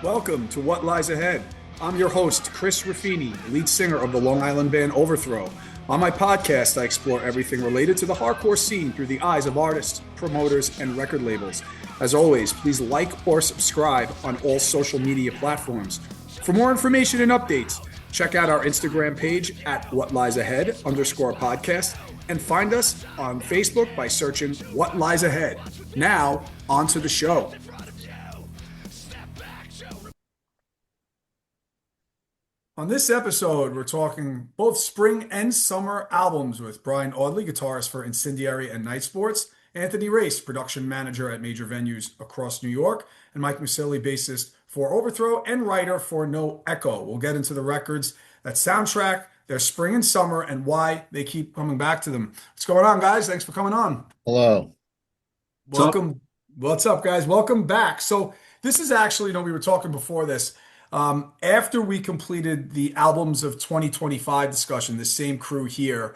Welcome to What Lies Ahead. I'm your host, Chris Raffini, lead singer of the Long Island band Overthrow. On my podcast, I explore everything related to the hardcore scene through the eyes of artists, promoters, and record labels. As always, please like or subscribe on all social media platforms. For more information and updates, check out our Instagram page at @WhatLiesAhead_podcast and find us on Facebook by searching What Lies Ahead. Now, on to the show. On this episode, we're talking both spring and summer albums with Brian Audley, guitarist for Incendiary and Nite Sports, Anthony Race, production manager at major venues across New York, and Mike Musilli, bassist for Overthrow and writer for No Echo. We'll get into the records that soundtrack their spring and summer and why they keep coming back to them. What's going on, guys? Thanks for coming on. Hello. Welcome. What's up, guys? Welcome back. So this is actually, we were talking before this. After we completed the albums of 2025 discussion, the same crew here,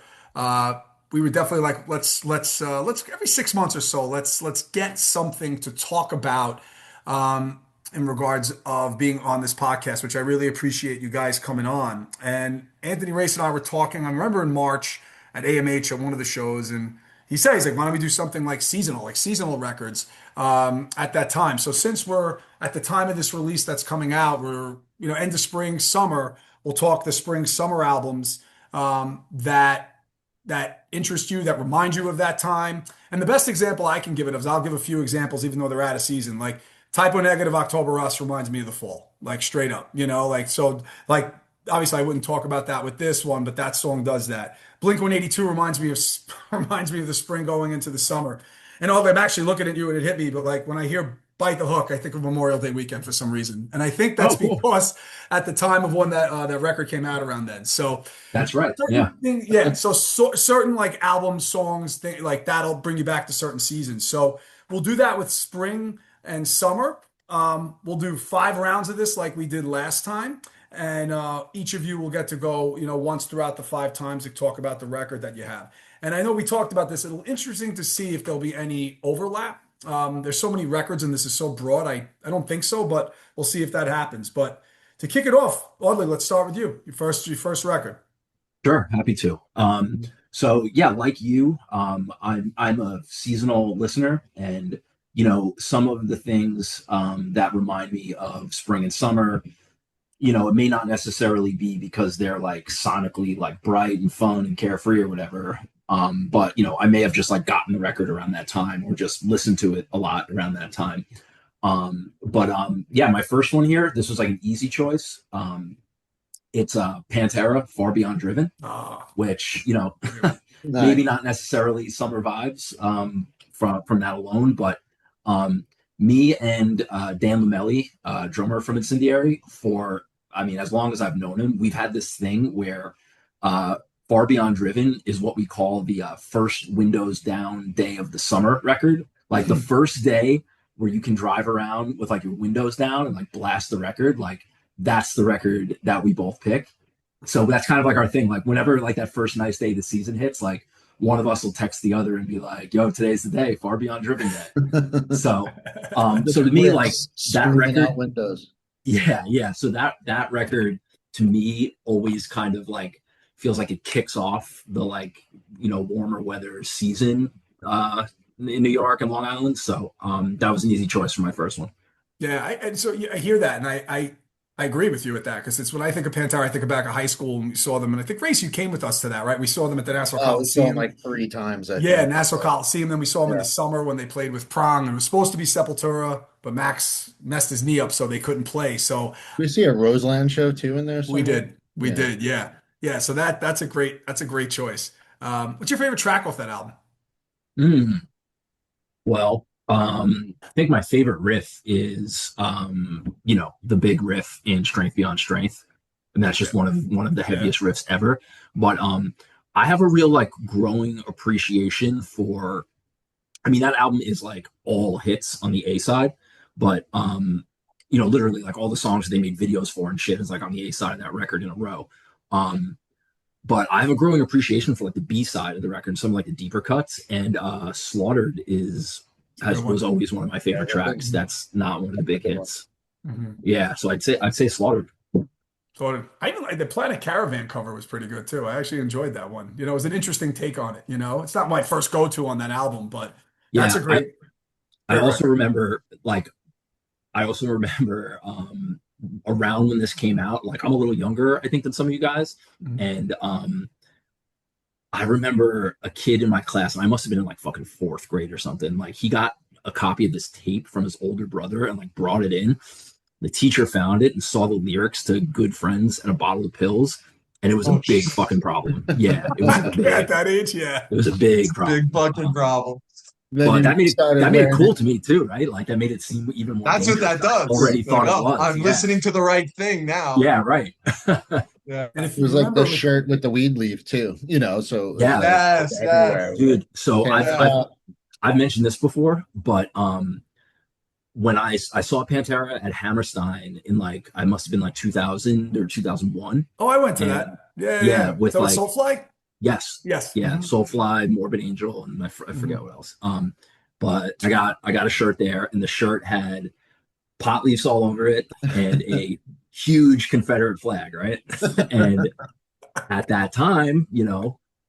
we were definitely like, let's every 6 months or so, let's get something to talk about in regards of being on this podcast, which I really appreciate you guys coming on. And Anthony Race and I were talking, I remember in March at AMH at one of the shows, and he's like, why don't we do something like seasonal records at that time? So since we're at the time of this release that's coming out, we're, end of spring, summer, we'll talk the spring, summer albums that interest you, that remind you of that time. And the best example I can give it of is I'll give a few examples, even though they're out of season. Like Typo Negative October Rust reminds me of the fall, like straight up, obviously I wouldn't talk about that with this one, but that song does that. Blink-182 reminds me of the spring going into the summer. And I'm actually looking at you and it hit me, but like when I hear Bite the Hook, I think of Memorial Day weekend for some reason. And I think that's because at the time of when that record came out around then. So that's right. So certain like album songs, like that'll bring you back to certain seasons. So we'll do that with spring and summer. We'll do 5 rounds of this like we did last time. And each of you will get to go, once throughout the 5 times to talk about the record that you have. And I know we talked about this. It'll be interesting to see if there'll be any overlap. There's so many records and this is so broad. I don't think so, but we'll see if that happens. But to kick it off, Audley, let's start with you. Your first record. Sure, happy to. So yeah, like you, I'm a seasonal listener, and some of the things that remind me of spring and summer. It may not necessarily be because they're like sonically like bright and fun and carefree or whatever. But I may have just like gotten the record around that time or just listened to it a lot around that time. My first one here, this was like an easy choice. It's Pantera, Far Beyond Driven, which, maybe not necessarily summer vibes from that alone, but me and Dan Lamelli, drummer from Incendiary, as long as I've known him, we've had this thing where Far Beyond Driven is what we call the first windows down day of the summer record. Like the first day where you can drive around with like your windows down and like blast the record, like that's the record that we both pick. So that's kind of like our thing. Like whenever like that first nice day of the season hits, like one of us will text the other and be like, yo, today's the day, Far Beyond Driven day. So to me, like that record windows. Yeah. So that record to me always kind of like feels like it kicks off the like, warmer weather season in New York and Long Island. So that was an easy choice for my first one. Yeah, I hear that, and I agree with you with that, because it's when I think of Pantera, I think back at high school and we saw them, and I think Race, you came with us to that, right? We saw them at the Nassau Coliseum. We saw them like 3 times. Nassau Coliseum. Then we saw them in the summer when they played with Prong. It was supposed to be Sepultura, but Max messed his knee up, so they couldn't play. So we see a Roseland show too in there somewhere? We did. Yeah. So that's a great choice. What's your favorite track off that album? Well, I think my favorite riff is the big riff in Strength Beyond Strength, and that's just one of the heaviest riffs ever. But I have a real like growing appreciation for, that album is like all hits on the A side, but literally like all the songs they made videos for and shit is like on the A side of that record in a row. But I have a growing appreciation for like the B side of the record, some of like the deeper cuts, and Slaughtered was always one of my favorite tracks. That's not one of the big hits. Yeah, so I'd say Slaughtered. So I even like the Planet Caravan cover was pretty good too. I actually enjoyed that one. It was an interesting take on it. It's not my first go-to on that album, but that's Yeah, a I great also record. remember like I also remember around when this came out, like I'm a little younger, I think, than some of you guys. Mhm. And I remember a kid in my class, and I must have been in like fucking fourth grade or something. Like he got a copy of this tape from his older brother and like brought it in. The teacher found it and saw the lyrics to Good Friends and a Bottle of Pills. And it was a Oh, big fucking problem. Yeah, it was At big. that age, yeah. It was a big big problem. fucking problem. Then But you started that made it wearing cool it. to me too, right? Like that made it seem even more That's what dangerous that than I does. already Like, thought it oh, was. I'm Yeah. listening to the right thing now. Yeah, right. Yeah. And if It you was like the remember with shirt with the weed leaf too, so it was Yeah, like Yes, everywhere. yes. With dude. So Yeah. I've mentioned this before, but when I saw Pantera at Hammerstein in like I must have been like 2000 or 2001, Oh, I went to and that. Yeah, yeah, yeah, yeah. Is with that with like Soulfly? yes, Yes. yeah, Soulfly, Morbid Angel, and I forget what else. But I got a shirt there, and the shirt had pot leaves all over it and a huge Confederate flag, right? And at that time,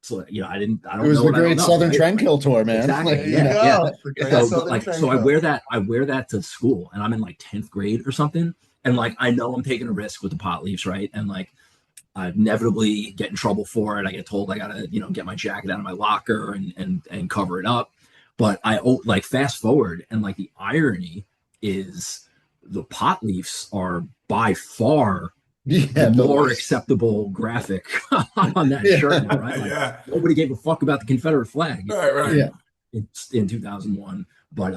so I It don't was know the what I don't Great know, Southern right? Trendkill tour, man. There Exactly. you Yeah, yeah. go. The Great Yeah. So, but Southern like, so I Trendkill. wear that to school, and I'm in like 10th grade or something, and like I know I'm taking a risk with the pot leaves, right? And like I inevitably get in trouble for it. I get told I gotta, get my jacket out of my locker and cover it up. But like fast forward, and like the irony is the pot leaves are by far the Yeah, more acceptable graphic on that yeah, shirt now, right? Like Yeah. nobody gave a fuck about the Confederate flag Right, right. yeah. in 2001, but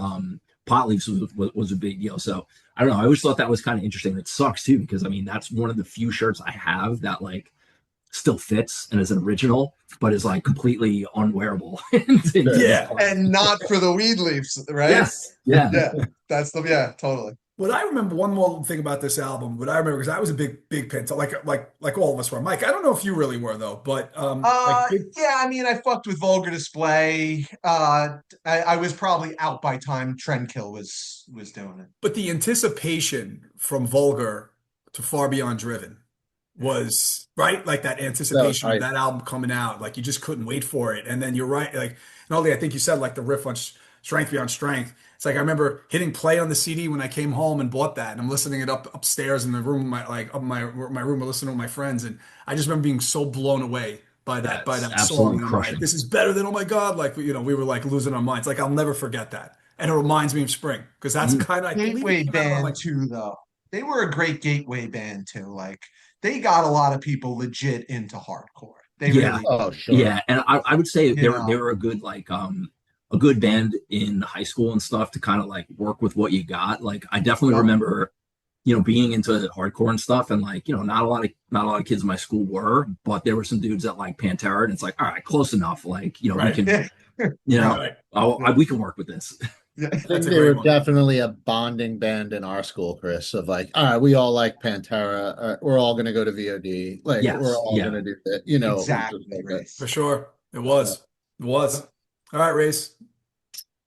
pot leaves was a big deal. So I don't know. I always thought that was kind of interesting. It sucks too because I mean that's one of the few shirts I have that like still fits and is an original, but is like completely unwearable. Yeah. And not for the weed leaves, right? Yes, yeah, Yeah. Yeah, totally. What I remember, one more thing about this album, what I remember, because I was a big Pantera, like all of us were. Mike, I don't know if you really were though, but Yeah, I mean, I fucked with Vulgar Display. I was probably out by time Trendkill was doing it. but the anticipation from Vulgar to Far Beyond Driven was right, like that That was anticipation of hype. that album coming out, like you just couldn't wait for it. And then you're right, like not only I think you said like the riff on Strength Beyond Strength. It's like I remember hitting play on the CD when I came home and bought that, and I'm listening it upstairs in the room, up in my room, or listening to my friends, and I just remember being so blown away by that's that song. absolutely And I'm like, crushing. this is better than, oh my God, like we were like losing our minds. Like I'll never forget that, and it reminds me of Spring because that's Mm. kind of, I believe it Gateway came out around band like. too, though. They were a great gateway band too. Like they got a lot of people legit into hardcore. They Yeah, really, Oh, sure. yeah, and I would say you they know. were a good like a good band in high school and stuff to kind of like work with what you got. Like I definitely Yep. remember being into hardcore and stuff, and like not a lot of kids in my school were, but there were some dudes that like Pantera, and it's like all right, close enough. Like we Right. can, Yeah. Right. we can work with this. Yeah. I That's think a they great were one. definitely a bonding band in our school, Chris, of like, all right, we all like Pantera. We're all going to go to VOD. Like, we're Yes, all going yeah, to do that. Exactly, Just like that. For sure. It Uh, was. It was. All right, Race.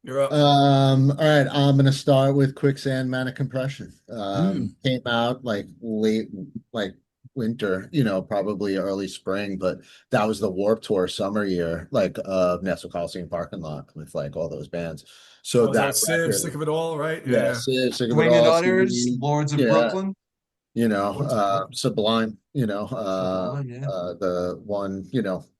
You're up. all right, I'm going to start with Quicksand Manic Compression. mm, Came out like late, like winter, probably early spring, but that was the Warped Tour summer year, like Nassau Coliseum parking lot with like all those bands. So Oh, is that that with Civ? record, Sick of it all, right? yeah, Yeah. sick of it Swinging all. Utters, See, Lords of yeah, Brooklyn. Sublime, Sublime, yeah. the one,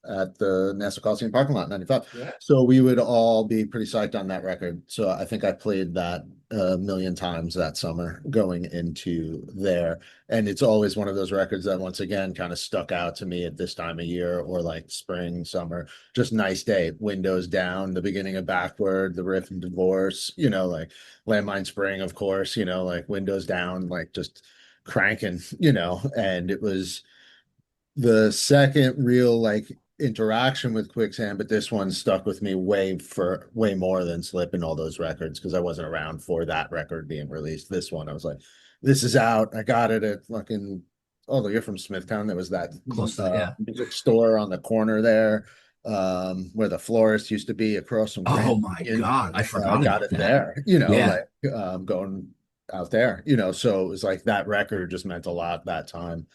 at the Nassau Coliseum parking lot, 95. Yeah. So we would all be pretty psyched on that record. So I think I played that a million times that summer going into there. And it's always one of those records that once again kind of stuck out to me at this time of year or like spring, summer, just nice day, windows down, the beginning of Backward, the riff and divorce, like Landmine Spring, of course, like windows down, like just cranking, and it was the second real like interaction with Quicksand, but this one stuck with me way more than Slip and all those records because I wasn't around for that record being released. This one, I was like, this is out. I got it at fucking, although you're from Smithtown, there was that close to yeah. music store on the corner there, where the florist used to be across from Oh Grand my Canyon. God, I I forgot got about it that. there, Yeah, like going out there, so it was like that record just meant a lot that time.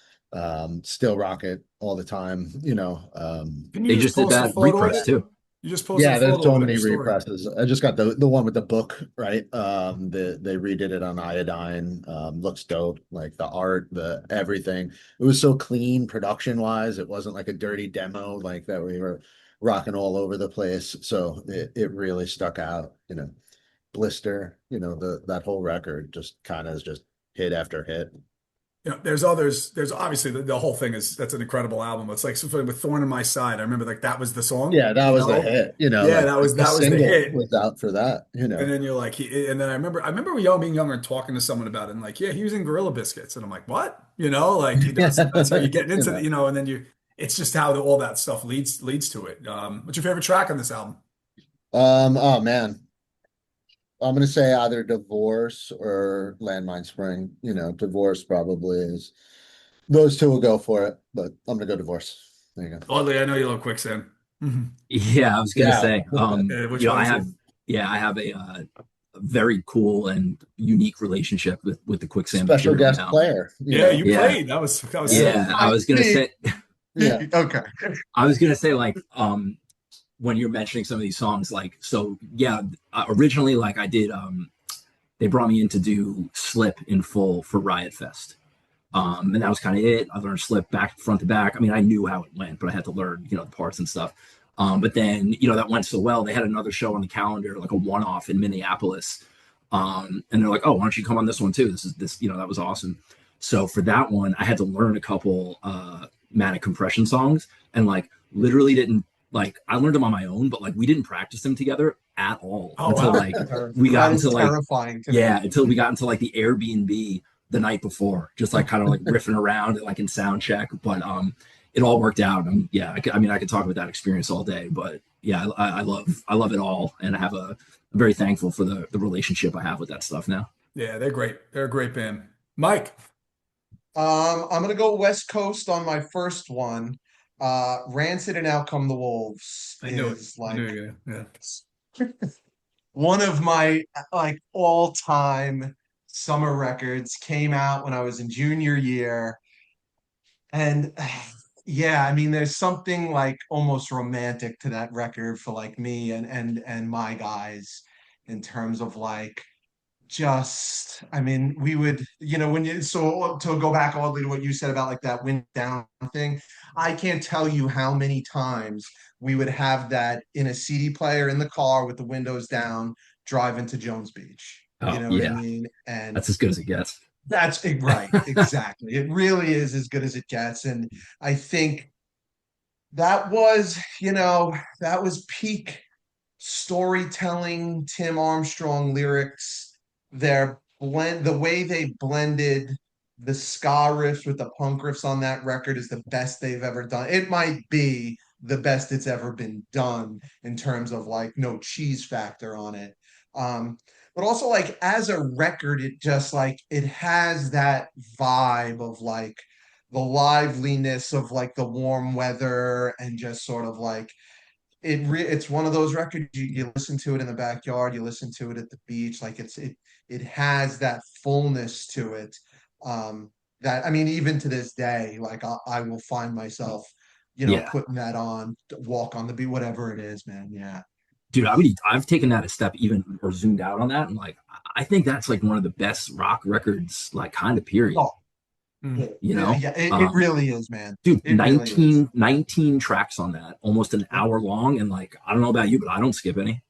Still rock it all the time. Can you They just just did post a that photo of repress it? too. You just posted a Yeah, there's photo so of it in many your story. represses. I just got the one with the book, right? They redid it on iodine. Looks dope. Like the art, the everything. It was so clean production wise. It wasn't like a dirty demo like that we were rocking all over the place. So it really stuck out. Blister. That whole record just kind of is just hit after hit. There's others. There's obviously the whole thing that's an incredible album. It's like something with Thorn in My Side. I remember like that was the song, Yeah, that was the hit. Yeah, Like that was the the single hit. was out for that. And then you're like, and then I remember being younger and talking to someone about it, and like, yeah, he was in Gorilla Biscuits, and I'm like, what? Like that's how you get into the, and then it's just how all that stuff leads to it. What's your favorite track on this album? Oh man, I'm gonna say either Divorce or Landmine Spring. Divorce probably is. Those two will go for it, but I'm gonna go Divorce. There you go. Oddly, I know you love Quicksand. Mhm. Yeah, I was gonna Yeah. say, Which one I is have, it? yeah, I have a very cool and unique relationship with the Quicksand Special material guest now. player. Yeah, you Yeah, played. That was sick. yeah, I was gonna say, Yeah. Okay. I was gonna say like, when you're mentioning some of these songs, like, so yeah, originally like I did, they brought me in to do Slip in full for Riot Fest. And that was kind of it. I learned Slip back front to back. I mean, I knew how it went, but I had to learn, the parts and stuff. But then, that went so well. They had another show on the calendar, like a one-off in Minneapolis. And they're like, "Oh, why don't you come on this one too? That was awesome." So for that one, I had to learn a couple Manic Compression songs, and like literally didn't like I learned them on my own, but like we didn't practice them together at all Oh until wow. like we got That is into like terrifying to yeah, me. until we got into like the Airbnb the night before, just like kind of like riffing around like in sound check. But it all worked out. And yeah, I mean, I could talk about that experience all day. But yeah, I love it all, and I'm very thankful for the relationship I have with that stuff now. Yeah, they're great. They're a great band. Mike. I'm gonna go West Coast on my first one. Rancid and Out Come the Wolves I knew it. is I knew like you. Yeah. one of my like all-time summer records. Came out when I was in junior year. And yeah, I mean, there's something like almost romantic to that record for like me and my guys in terms of like just I mean, we would, when you so to go back all the way to what you said about like that wind down thing, I can't tell you how many times we would have that in a CD player in the car with the windows down, driving to Jones Beach. You Oh know what I yeah, mean? And that's as good as it gets. that's right, exactly. It really is as good as it gets. And I think that was, that was peak storytelling, Tim Armstrong lyrics. The way they blended the ska riffs with the punk riffs on that record is the best they've ever done. It might be the best it's ever been done in terms of like no cheese factor on it. But also like as a record, it just like it has that vibe of like the liveliness of like the warm weather and just sort of like it's one of those records you listen to it in the backyard, you listen to it at the beach, like it has that fullness to it. That I mean, even to this day, like I will find myself, Yeah, putting that on, walk on the beach, whatever it is, man. Yeah. dude, I've taken that a step even or zoomed out on that, and like I think that's like one of the best rock records, like kind of period. Oh, Mm. yeah, You yeah, know, yeah, it really is, man. dude, It really is. 19 tracks on that, almost an hour long, and like I don't know about you, but I don't skip any.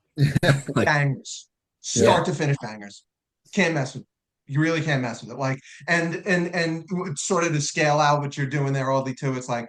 Like Bangers, yeah, start to finish bangers. Can't mess with it. You really can't mess with it. Like, and sort of to scale out what you're doing there, Oldie, too. It's like,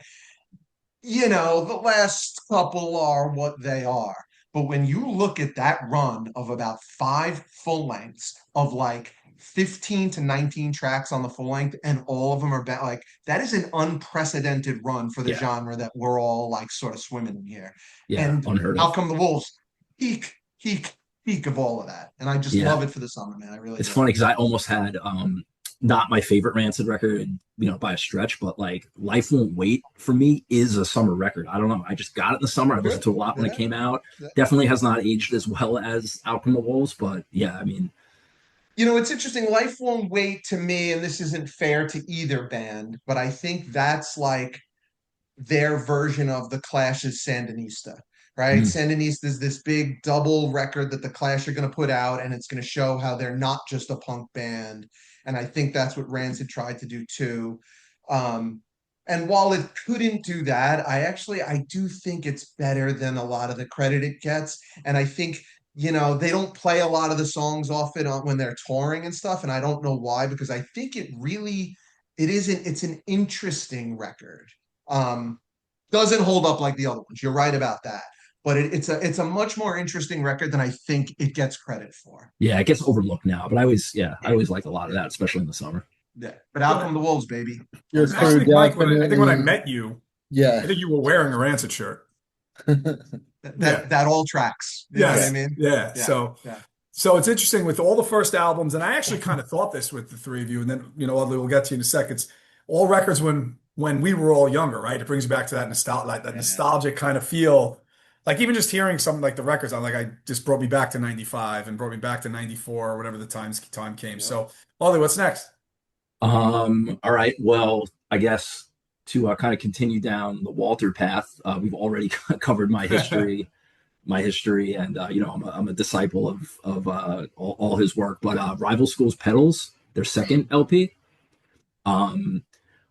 the last couple are what they are. But when you look at that run of about five full lengths of like 15 to 19 tracks on the full length, and all of them are like that is an unprecedented run for the yeah, genre that we're all like sort of swimming in here. yeah, And unheard Out of. Come the Wolves, peak, peak, peak of all of that. And I just Yeah, love it for the summer, man. I really it's do. funny because I almost had not my favorite Rancid record, by a stretch, but like Life Won't Wait for me is a summer record. I don't know. I just got it in the summer. I listened Good. to it a lot when it Yeah. came out. Yeah. Definitely has not aged as well as Out from the Wolves, but yeah, I mean, It's interesting. Life Won't Wait to me, and this isn't fair to either band, but I think that's like their version of the Clash's Sandinista, right? Mhm. Sandinista is this big double record that the Clash are going to put out, and it's going to show how they're not just a punk band. And I think that's what Rancid tried to do too. Um, and while it couldn't do that, I do think it's better than a lot of the credit it gets. And I think they don't play a lot of the songs off it when they're touring and stuff. And I don't know why, because I think it's an interesting record. Um, doesn't hold up like the other ones. You're right about that. But it's a much more interesting record than I think it gets credit for. Yeah, it gets overlooked now, but I Yeah. always like a lot of that, especially in the summer. Yeah. But out come the wolves, baby. Your I crew think, Mike, I think when I definitely, met you, I yeah. think you were wearing a Rancid shirt. That, Yeah. that all tracks. You know what I Yes. mean? Yeah. Yeah. So Yeah. so it's interesting with all the first albums, and I actually kind of thought this with the three of you, and then Audley, we'll get to you in a second. It's all records when we were all younger, right? It brings you back to that nostalgic kind of feel. Like even just hearing something like the records, I'm like, I just brought me back to 95 and brought me back to 94 or whatever the time came. Yeah. So, Audley, what's next? All right. Well, I guess to kind of continue down the Walter path, we've already covered my history, and I'm a disciple of all his work. But Rival Schools Pedals, their second LP. Um,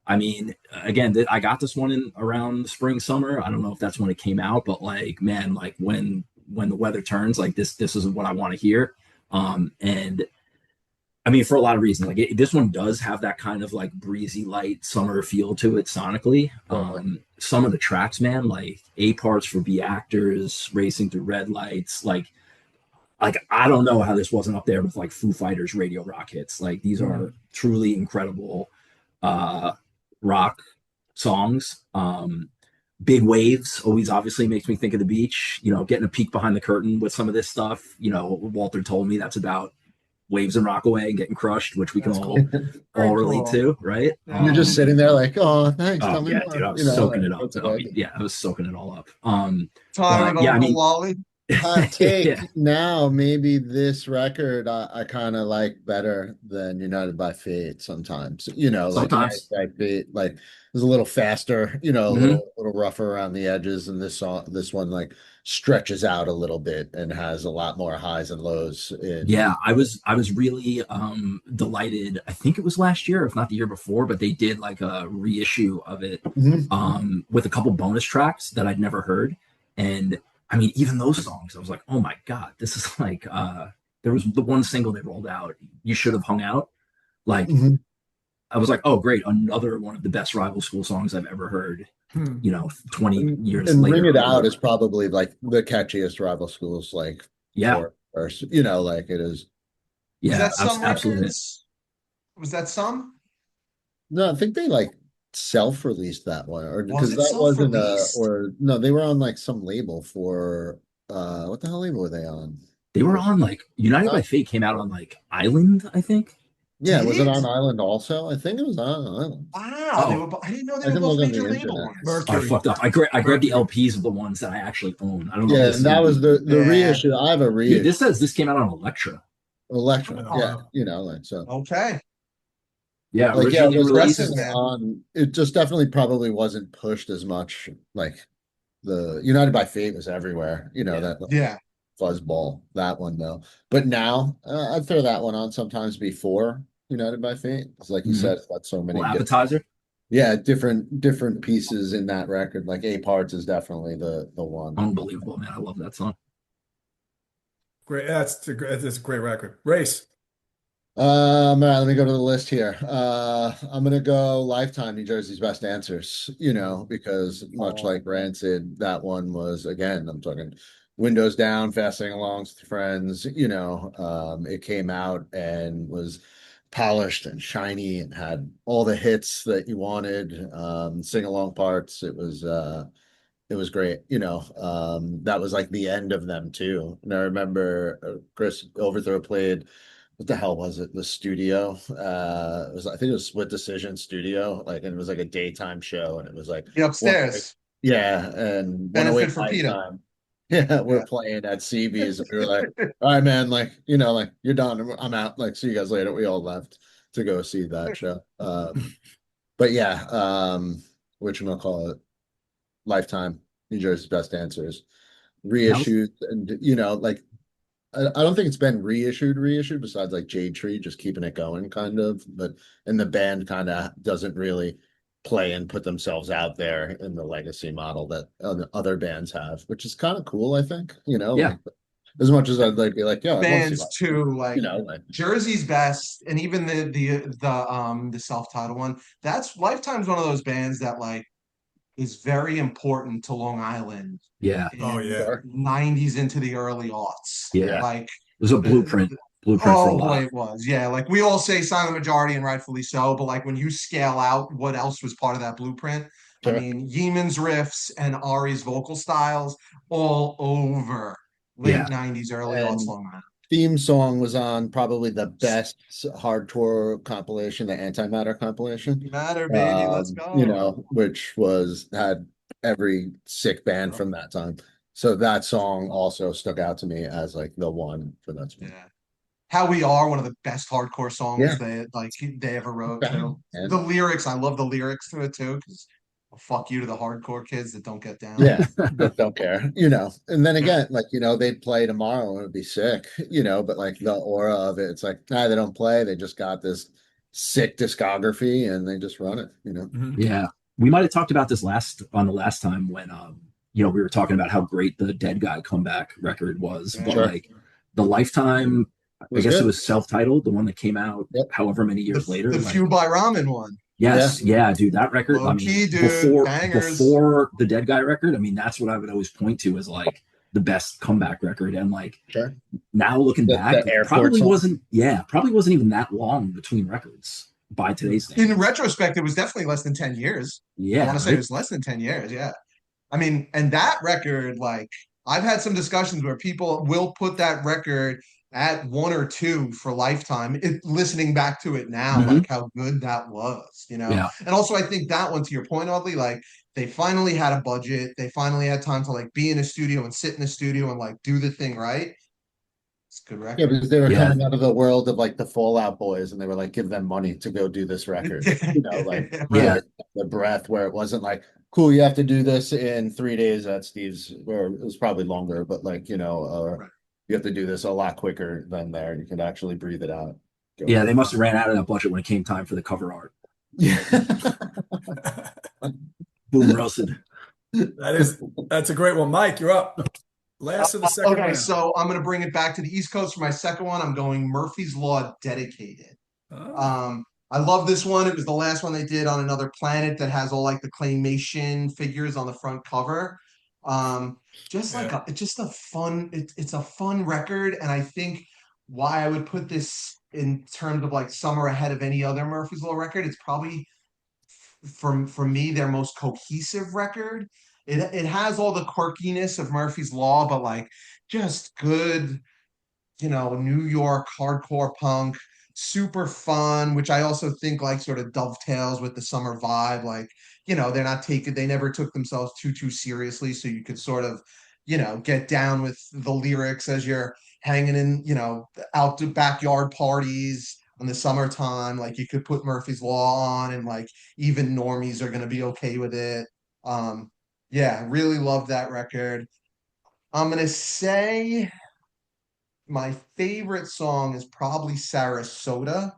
I mean, again, I got this one in around the spring, summer. I don't know if that's when it came out, but like, man, like when the weather turns, like this is what I want to hear. And I mean, for a lot of reasons, like this one does have that kind of like breezy, light summer feel to it sonically. Some of the tracks, man, like A parts for B actors, racing through red lights, like I don't know how this wasn't up there with like Foo Fighters radio rock hits. Like these are truly incredible uh, rock songs. Big Waves always obviously makes me think of the beach. Getting a peek behind the curtain with some of this stuff. Walter told me that's about Waves and Rockaway and getting crushed, which we can That's all cool. all relate to, right? Yeah. You're just sitting there like, oh, thanks, tell Oh me yeah, more. dude, I was soaking Like, it up. that's Oh, good. yeah, I was soaking it all up. Time But with yeah, I Uncle mean, Wally. Hot take yeah, now, maybe this record I kind of like better than United by Fate sometimes. Like United sometimes. by Fate, like is a little faster, a Mhm. little rougher around the edges, and this one like stretches out a little bit and has a lot more highs and lows in Yeah, each. I was really delighted. I think it was last year, if not the year before, but they did like a reissue of it Mhm. with a couple bonus tracks that I'd never heard. And I mean, even those songs, I was like, oh my God, this is like there was the one single they rolled out, You Should Have Hung Out. Like Mhm. I was like, oh great, another one of the best Rival School songs I've ever heard, Hmm. 20 years And Ring later It or Out is whatever. probably like the catchiest Rival Schools like Yeah, for verse, like it is. Was yeah, that some absolutely. records? Was that some? No, I think they like self-released that one, or Was because it that wasn't self-released? or no, they were on like some label for what the hell label were they on? They were Was on like United by not Fate came out on like Island, I think. yeah, Did was it it? on Island also? I think it was on Island. Wow, Oh, I didn't know they I were can both look on major the label internet. ones. I Mercury. fucked up. I grabbed the Mercury. LPs of the ones that I actually own. I don't know if Yeah, this and is that was even. the Yeah. reissue. I have a Dude, this reissue says this came out on Elektra. Electra. Yeah, Oh, like so. Okay. Yeah, Like yeah, it originally was Impressive, released. definitely man. on. It just definitely probably wasn't pushed as much. Like the United by Fate was everywhere. Yeah, That Yeah. fuzzball, that one though. But now I'd throw that one on sometimes before United by Fate. It's like you hmm said, it's got so many little different, appetizer. yeah, different pieces in that record. Like A Parts is definitely the one. Unbelievable, man. I love that song. great. That's a great record. Race. All right, let me go to the list here. I'm gonna go Lifetime, New Jersey's Best Answers, because much Oh, like Rancid, that one was again, I'm talking windows down, fast sing-alongs with friends, it came out and was polished and shiny and had all the hits that you wanted, sing-along parts. It was great, that was like the end of them too. And I remember Chris Overthrow played what the hell was it? The studio. I think it was Split Decision Studio, like, and it was like a daytime show, and it was like the one, upstairs. yeah, and Benefit 108 for PETA. nighttime. Yeah, we're Yeah. playing at CB's. We were like, all right, man, like, like you're done. I'm out. Like, see you guys later. We all left to go see that show. But yeah, whatchamacallit, Lifetime, New Jersey's Best Dancers, That was reissued, and like I don't think it's been reissued besides like Jade Tree, just keeping it going kind of. But and the band kind of doesn't really play and put themselves out there in the legacy model that other bands have, which is kind of cool, I think. yeah. Like as much as I'd like be like, yeah, I want to see Bands that. too, like Like Jersey's Best, and even the self-titled one. That's Lifetime's one of those bands that like is very important to Long Island Yeah. Oh in yeah. sure. 90s into the early aughts. Yeah. Yeah. Like It was a the, blueprint for a oh boy, lot. it was. Yeah, like we all say silent majority and rightfully so, but like when you scale out what else was part of that blueprint, I Sure. mean, Yeeman's riffs and Ari's vocal styles all over late Yeah. 90s, early aughts And Long Island. theme song was on probably the best hardcore compilation, the Antimatter compilation. Matter, baby, let's go. Which had every sick band from that time. So that song also stuck out to me as like the one for that song. Yeah. How We Are, one of the best hardcore songs Yeah, they ever wrote too. bang, The and lyrics, I love the lyrics to it too, because fuck you to the hardcore kids that don't get down. yeah, that don't care, And then again, like they'd play tomorrow and it'd be sick, but like the aura of it, it's like, nah, they don't play, they just got this sick discography and they just run it. Mhm. Yeah. We might have talked about this the last time when we were talking about how great the Dead Guy comeback record was, but Sure. like the Lifetime, It I was guess it good. was self-titled, the one that came out Yep. however many years later. The Like, Few by Ramen one. yes, yeah, dude, that record. I Low mean, key, dude. Bangers. before the Dead Guy record, I mean, that's what I would always point to as like the best comeback record. And like Sure. now looking back, The airport song. probably wasn't even that long between records by today's In standards. retrospect, it was definitely less than 10 years. I want Yeah, to say it right. was less than 10 years. Yeah. I mean, and that record, like, I've had some discussions where people will put that record at one or two for Lifetime. Listening back to it now, Hmm. like how good that was. Yeah, And also, I think that one, to your point, Audley, like they finally had a budget. They finally had time to like be in a studio and sit in a studio and like do the thing right. It's a good Yeah, record. because they were yeah, coming out of the world of like the Fallout Boys and they were like, give them money to go do this record. Like Right. yeah, really the breath where it wasn't like, cool, you have to do this in 3 days at Steve's, or it was probably longer, but like, or Right. you have to do this a lot quicker than there. You can actually breathe it out. Go yeah. for They it. must have ran out of that budget when it came time for the cover art. Yeah. Boom, roasted. That's a great one. Mike, you're up. Last of the second Okay, round. so I'm gonna bring it back to the East Coast for my second one. I'm going Murphy's Law Dedicated. Oh, I love this one. It was the last one they did on Another Planet that has all like the claymation figures on the front cover. Just like yeah. it's just a fun, it's a fun record, and I think why I would put this in terms of like summer ahead of any other Murphy's Law record, it's probably for me their most cohesive record. It has all the quirkiness of Murphy's Law, but like just good, New York hardcore punk, super fun, which I also think like sort of dovetails with the summer vibe. Like, they never took themselves too seriously. So you could sort of, get down with the lyrics as you're hanging in, out to backyard parties in the summertime. Like you could put Murphy's Law on and like even normies are going to be okay with it. Yeah, really love that record. I'm going to say my favorite song is probably Sarasota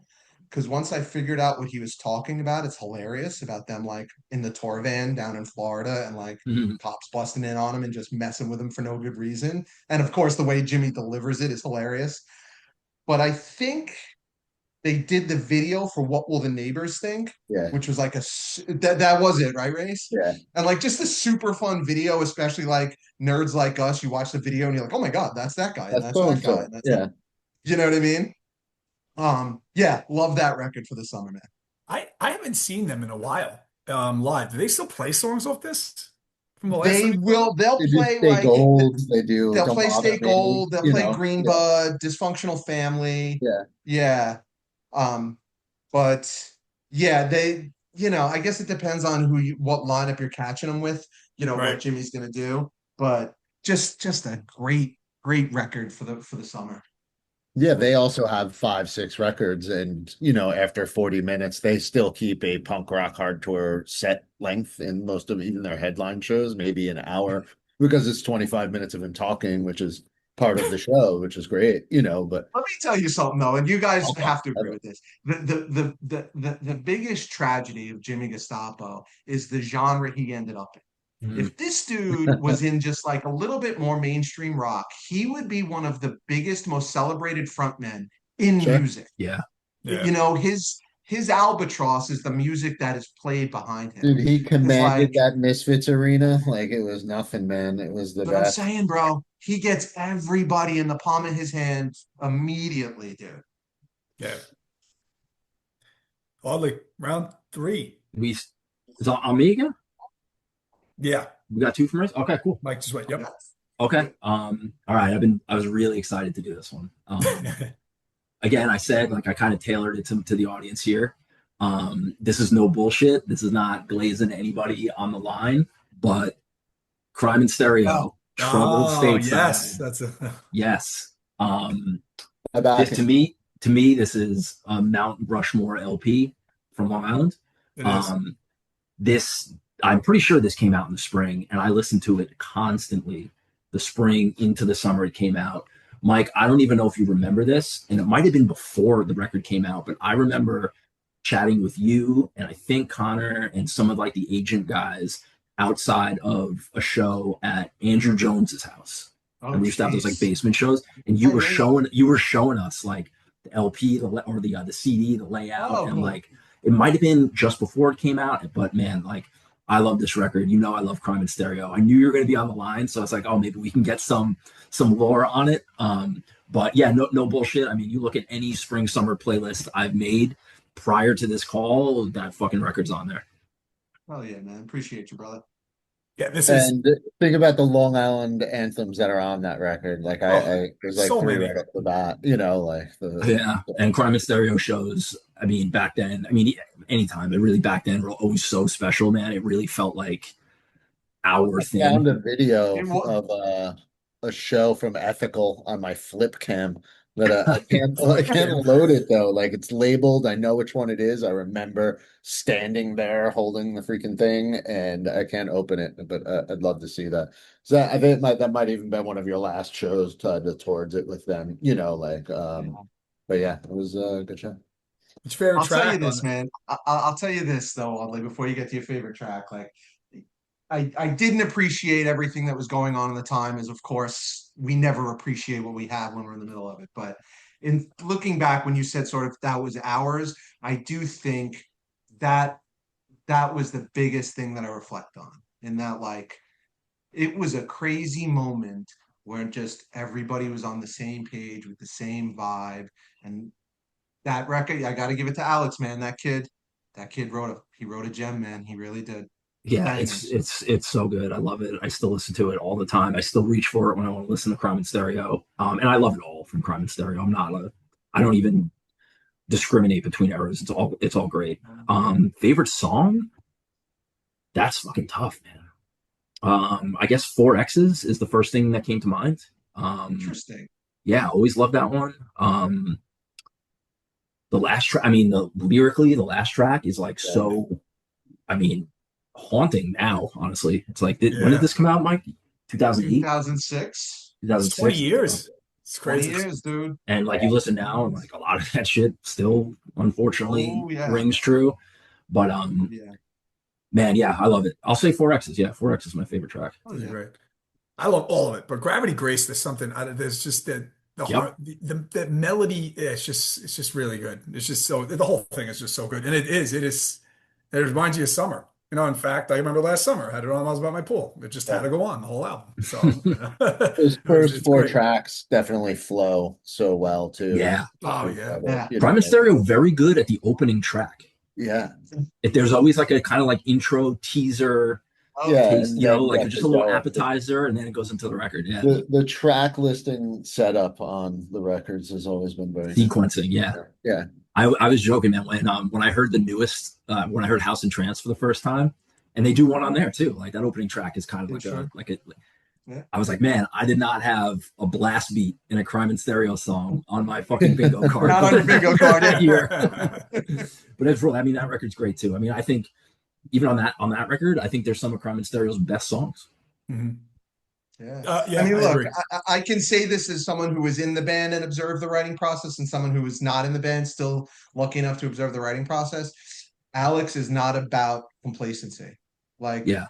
because once I figured out what he was talking about, it's hilarious about them like in the tour van down in Florida and like Mhm. cops busting in on him and just messing with him for no good reason. And of course, the way Jimmy delivers it is hilarious. But I think they did the video for What Will the Neighbors Think, Yeah. which was like that was it, right, Race? Yeah. And like just a super fun video, especially like nerds like us, you watch the video and you're like, oh my God, that's that guy, and That's that's so that and guy, so. and that's Yeah. you know what I mean? Yeah, love that record for the summer, man. I haven't seen them in a while. Live. Do they still play songs off this from the last time They you saw will, them? they'll They do play stay like gold. They do they'll Don't play Bother Stay Me, Gold, they'll play Green Yeah. Bud, Dysfunctional Family. Yeah. Yeah. Um, but yeah, I guess it depends on what lineup you're catching them with, what Right. Jimmy's gonna do. But just a great record for the summer. Yeah, they also have 5, 6 records, and after 40 minutes, they still keep a punk rock hardcore set length in most of even their headline shows, maybe an hour, because it's 25 minutes of him talking, which is part of the show, which is great, but Let me tell you something though, and you guys okay. have to agree with this. The biggest tragedy of Jimmy Gestapo is the genre he ended up in. If this dude was in just like a little bit more mainstream rock, he would be one of the biggest, most celebrated frontmen in Sure. music. Yeah. His albatross is the music that is played behind him. Dude, he commanded like, that Misfits arena like it was nothing, man. It was the but I'm best. saying, bro, he gets everybody in the palm of his hand immediately, dude. Yeah. Audley, round 3. Is it on me again? Yeah. We got 2 from us? Okay, cool. Mike just went, yep. Okay. All right. I was really excited to do this one. Again, I said, like, I kind of tailored it to the audience here. This is no bullshit. This is not glazing anybody on the line, but Crime in Stereo, Troubled Stateside. Yes, that's a yes. About To me, this is a Mount Rushmore LP from Long Island. it is. This, I'm pretty sure this came out in the spring, and I listened to it constantly. The spring into the summer, it came out. Mike, I don't even know if you remember this, and it might have been before the record came out, but I remember chatting with you and I think Connor and some of like the agent guys outside of a show at Andrew Jones's house. And we used to have those like basement shows, and you were showing us like the LP, the CD, the layout, and like it might have been just before it came out, but man, like I love this record. I love Crime in Stereo. I knew you were going to be on the line, so it's like, oh, maybe we can get some lore on it. But yeah, no bullshit. I mean, you look at any spring summer playlist I've made prior to this call, that fucking record's on there. Oh yeah, man. Appreciate you, brother. Yeah, this is. And think about the Long Island anthems that are on that record. Like there's like so 3 many. right off the bat. And Crime in Stereo shows. I mean, back then. I mean, anytime, but really back then were always so special, man. It really felt like our thing. I found a video of a show from Ethical on my flip cam. But I can't load it though. Like it's labeled. I know which one it is. I remember standing there holding the freaking thing, and I can't open it. But I'd love to see that. So I think that might even been one of your last shows towards it with them. But yeah, it was a good show. Which favorite I'll track? tell you this, man. I'll tell you this though, Audley, before you get to your favorite track. Like, I didn't appreciate everything that was going on at the time, as of course we never appreciate what we have when we're in the middle of it. But in looking back, when you said sort of that was ours, I do think that was the biggest thing that I reflect on. In that, like, it was a crazy moment where just everybody was on the same page with the same vibe. And that record, I got to give it to Alex, man. That kid wrote a gem, man. He really did. Yeah, it's so good. I love it. I still listen to it all the time. I still reach for it when I want to listen to Crime in Stereo. And I love it all from Crime in Stereo. I don't even discriminate between eras. It's all great. Favorite song? That's fucking tough, man. I guess 4X's is the first thing that came to mind. Interesting. Yeah, always loved that one. The last track, I mean, lyrically, the last track is like so, I mean, haunting now, honestly. It's like, when did this come out, Mike? 2008? 2006. 2006. 20 years. It's crazy. 20 years, dude. And like you listen now, and like a lot of that shit still, unfortunately, rings true. But man, yeah, I love it. I'll say 4X's. Yeah, 4X is my favorite track. Oh, yeah. Great. I love all of it, but Gravity Grace, there's something out of there's just the heart, the melody. It's just really good. It's just the whole thing is just so good, and it reminds you of summer. In fact, I remember last summer I had it on. I was about my pool. It just had to go on the whole album. So those first 4 tracks definitely flow so well too. Yeah. Oh yeah. Crime in Stereo, very good at the opening track. Yeah. If there's always like a kind of like intro teaser. Taste, like just a little appetizer, and then it goes into the record. Yeah, the track listing setup on the records has always been very sequencing. Yeah. I was joking, man. When I heard the newest, when I heard House and Trance for the first time, and they do one on there too. Like that opening track is kind of like I was like, man, I did not have a blast beat in a Crime and Stereo song on my fucking bingo card. Not on your bingo card, that year. Yeah. But it's really, I mean, that record's great too. I mean, I think even on that record, I think there's some of Crime and Stereo's best songs. Mhm. Yeah. Yeah, I mean, I look, agree. I can say this as someone who was in the band and observed the writing process, and someone who was not in the band, still lucky enough to observe the writing process. Alex is not about complacency. Like Yeah.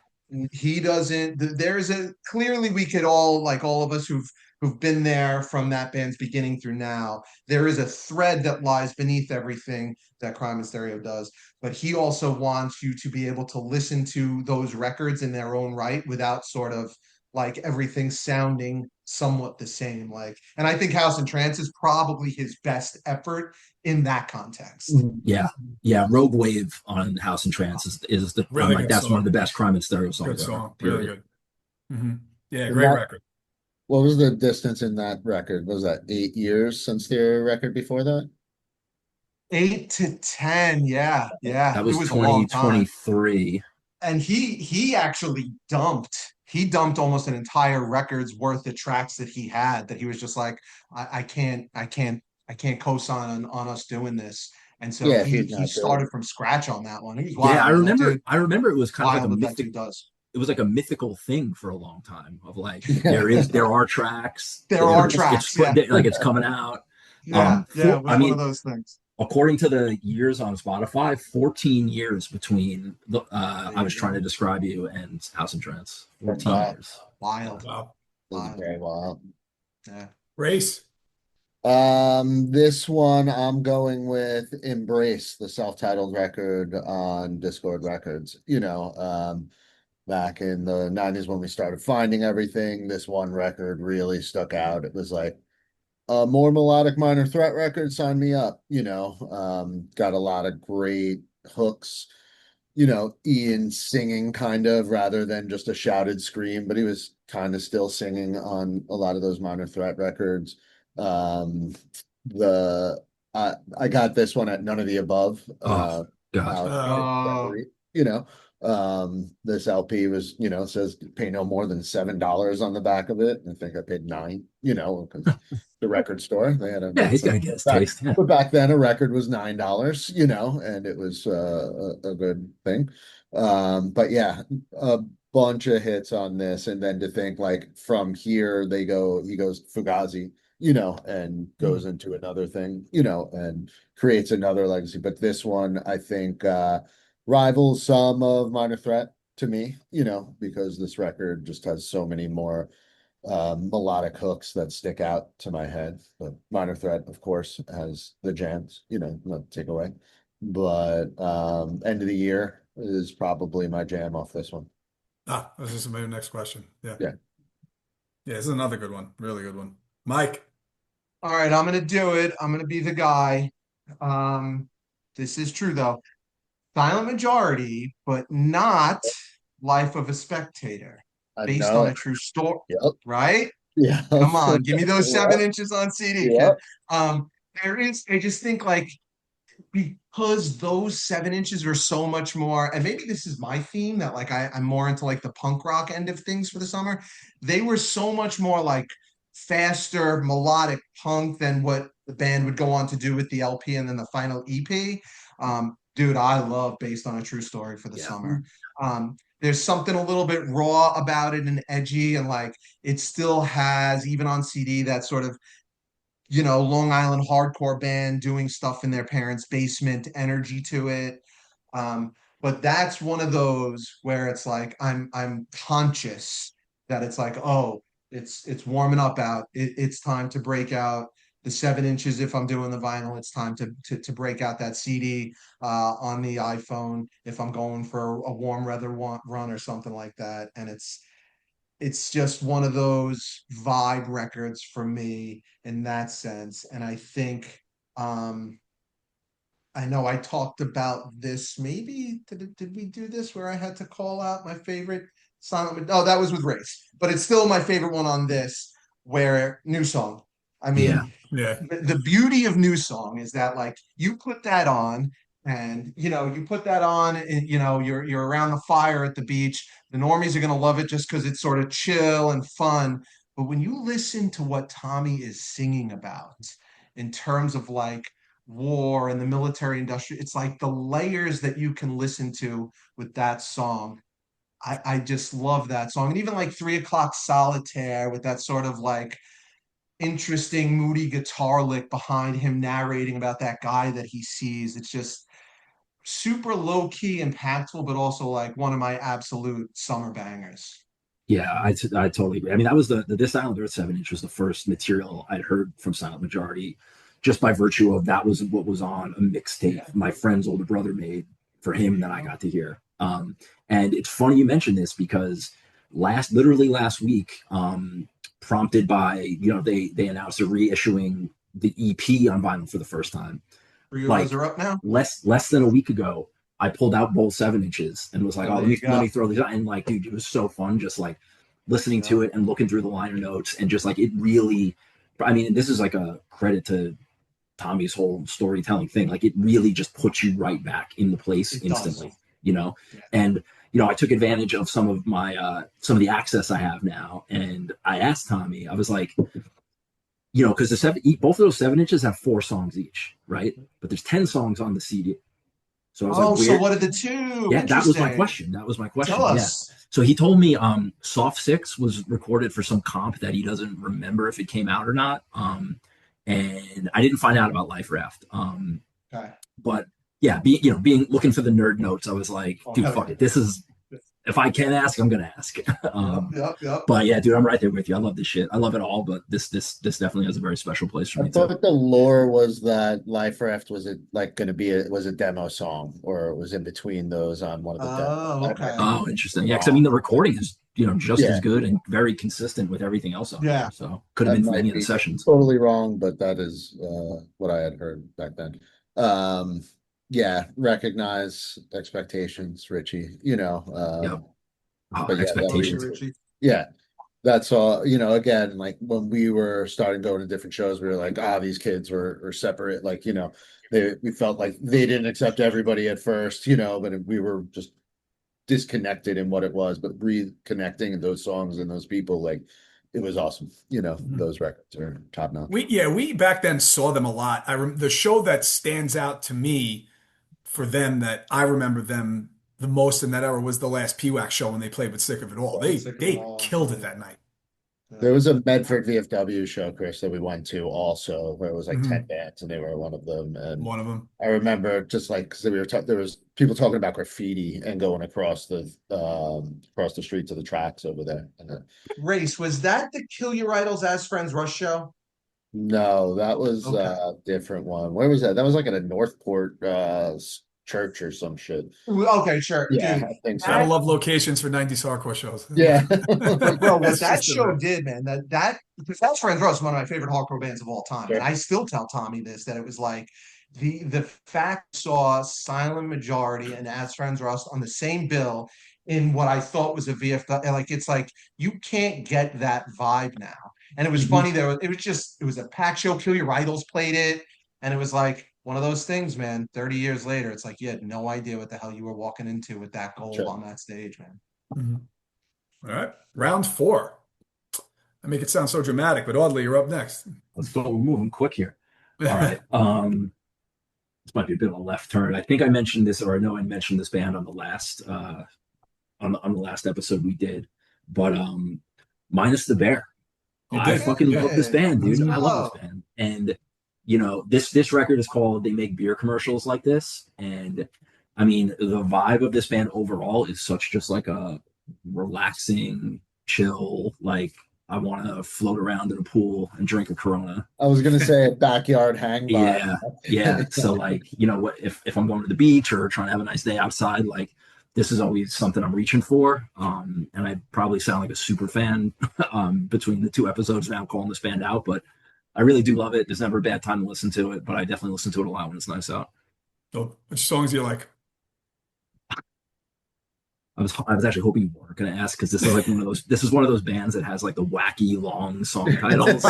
he doesn't, there's a clearly we could all, like all of us who've been there from that band's beginning through now, there is a thread that lies beneath everything that Crime and Stereo does. But he also wants you to be able to listen to those records in their own right without sort of like everything sounding somewhat the same. Like, and I think House and Trance is probably his best effort in that context. Yeah. Yeah. Rogue Wave on House and Trance is the, I'm Really like, good that's one of song. the best Crime and Stereo Good songs ever. song. Really Period. good. Yeah, And great that, record. what was the distance in that record? Was that 8 years since the record before that? 8 to 10, yeah, yeah, That it was was a long time. 2023. And he actually dumped almost an entire record's worth of tracks that he had, that he was just like, I can't co-sign on us doing this. And so Yeah, if he he'd he not do it. started from scratch on that one. He was Yeah, wild, man. That dude, I remember it was kind of like a wild what that mythic dude does. it was like a mythical thing for a long time of like Yeah. there are tracks, There are it's tracks, yeah. like it's coming out. Yeah, it I was one of mean, those things. according to the years on Spotify, 14 years between the There I you was trying go. to describe you and House and Trance. 14 Wow. years. Yeah. Wild, Wow. This is wild. very wild. Yeah. Race. This one I'm going with Embrace, the self-titled record on Discord Records. Back in the 90s when we started finding everything, this one record really stuck out. It was like a more melodic Minor Threat record, sign me up, got a lot of great hooks, Ian singing kind of rather than just a shouted scream, but he was kind of still singing on a lot of those Minor Threat records. Um, the I got this one at None of the Above, Oh God. out in Oh, February, this LP was, says pay no more than $7 on the back of it. I think I paid 9, because the record store, they had to Yeah, make he's got some to get his back. taste. Yeah. But back then a record was $9, and it was a good thing. But yeah, a bunch of hits on this. And then to think like from here he goes Fugazi, and goes into another thing, and creates another legacy. But this one, I think, rivals some of Minor Threat to me, because this record just has so many more melodic hooks that stick out to my head. But Minor Threat, of course, has the jams, not to take away. But End of the Year is probably my jam off this one. This is my next question. Yeah. Yeah. Yeah, this is another good one. Really good one. Mike. all right, I'm gonna do it. I'm gonna be the guy. Um, this is true though. Silent Majority, but not Life of a Spectator, I based on know. a true story, Yep. right? Yeah. Come on, give me those 7 inches on CD, kid. Yep. I just think like because those 7 inches are so much more, and maybe this is my theme that like I'm more into like the punk rock end of things for the summer. They were so much more like faster melodic punk than what the band would go on to do with the LP and then the final EP. Dude, I love Based on a True Story for the Yeah. summer. There's something a little bit raw about it and edgy, and like it still has, even on CD, that sort of Long Island hardcore band doing stuff in their parents' basement energy to it. Um, but that's one of those where it's like I'm conscious that it's like, oh, it's warming up out. It's time to break out the 7 inches. If I'm doing the vinyl, it's time to break out that CD on the iPhone if I'm going for a warm weather run or something like that. And it's just one of those vibe records for me in that sense. And I think I know I talked about this. Maybe did we do this where I had to call out my favorite silent? Oh, that was with Race, but it's still my favorite one on this. Where New Song. I Yeah. mean, Yeah. the beauty of New Song is that like you put that on, And you put that on, and you're around the fire at the beach. The normies are gonna love it just because it's sort of chill and fun. But when you listen to what Tommy is singing about in terms of like war and the military industrial, it's like the layers that you can listen to with that song. I just love that song. And even like 3 o'clock solitaire with that sort of like interesting, moody guitar lick behind him narrating about that guy that he sees. It's just super low key, impactful, but also like one of my absolute summer bangers. Yeah, I totally agree. I mean, that was the This Island Earth 7 inch was the first material I'd heard from Silent Majority, just by virtue of that was what was on a mixtape my friend's older brother made for him that I got to hear. And it's funny you mentioned this because literally last week, prompted by, they announced they're reissuing the EP on vinyl for the first time. Pre-orders are up now. Less than a week ago, I pulled out both 7 inches and was like, Oh, oh, let me throw these out. And like, dude, it was so fun just like listening to it and looking through the liner notes and just like it really, I mean, this is like a credit to Tommy's whole storytelling thing. Like it really just puts you right back in the place instantly, Yeah. And, I took advantage of some of the access I have now. And I asked Tommy, I was like, because both of those 7 inches have 4 songs each, right? But there's 10 songs on the CD. So I was like, so what are the two? Yeah, that was my question. Tell us. Yeah. So he told me Soft Six was recorded for some comp that he doesn't remember if it came out or not. And I didn't find out about Life Raft. Okay. But yeah, being looking for the nerd notes, I was like, dude, fuck it. This is, if I can ask, I'm gonna ask. Yep. But yeah, dude, I'm right there with you. I love this shit. I love it all, but this definitely has a very special place for me I thought the lore was that Life Raft was it like going to be was a demo song, or it was in between those on one of the demos. Okay. Oh, interesting. Yeah, because I mean the recording is just as good and very consistent with everything else on there. So could have been from any of the sessions. Totally wrong, but that is what I had heard back then. Yeah, recognize expectations, Richie. Yep. But Expectations. Yeah, that's all. Again, like when we were starting going to different shows, we were like, these kids were separate. Like, we felt like they didn't accept everybody at first, but we were just disconnected in what it was. But reconnecting those songs and those people, like it was awesome. Those records are top notch. We back then saw them a lot. The show that stands out to me for them that I remember them the most in that era was the last PWAC show when they played with Sick of It All. They killed it that night. There was a Medford VFW show, Chris, that we went to also, where it was like 10 bands, and they were one of them. And I remember just like because there was people talking about graffiti and going across the street to the tracks over there. Race, was that the Kill Your Idols As Friends Rush show? No, that was a different one. Where was that? That was like at a Northport church or some shit. Okay, sure. Yeah, dude, I think so. I love locations for 90s hardcore shows. Yeah. Bro, what that show did, man, that As Friends Rush is one of my favorite hardcore bands of all time. Sure. And I still tell Tommy this, that it was like the fact saw Silent Majority and As Friends Rush on the same bill in what I thought was a VFW. Like it's like you can't get that vibe now. And it was funny it was a packed show. Kill Your Idols played it, and it was like one of those things, man. 30 years later, it's like you had no idea what the hell you were walking into with that gold on that stage, man. All right, round 4. I make it sound so dramatic, but Audley, you're up next. Let's go. We're moving quick here. All right. This might be a bit of a left turn. I think I mentioned this, or I know I mentioned this band on the last on the last episode we did, but Minus the Bear. I fucking love this band, dude. I love this band. And this record is called They Make Beer Commercials Like This. And I mean, the vibe of this band overall is such just like a relaxing, chill, like I want to float around in a pool and drink a Corona. I was gonna say a backyard hang vibe. Yeah. So like, what if I'm going to the beach or trying to have a nice day outside, like this is always something I'm reaching for. And I probably sound like a super fan between the 2 episodes now calling this band out, but I really do love it. There's never a bad time to listen to it, but I definitely listen to it a lot when it's nice out. So which songs do you like? I was actually hoping you weren't going to ask because this is one of those bands that has like the wacky long song titles.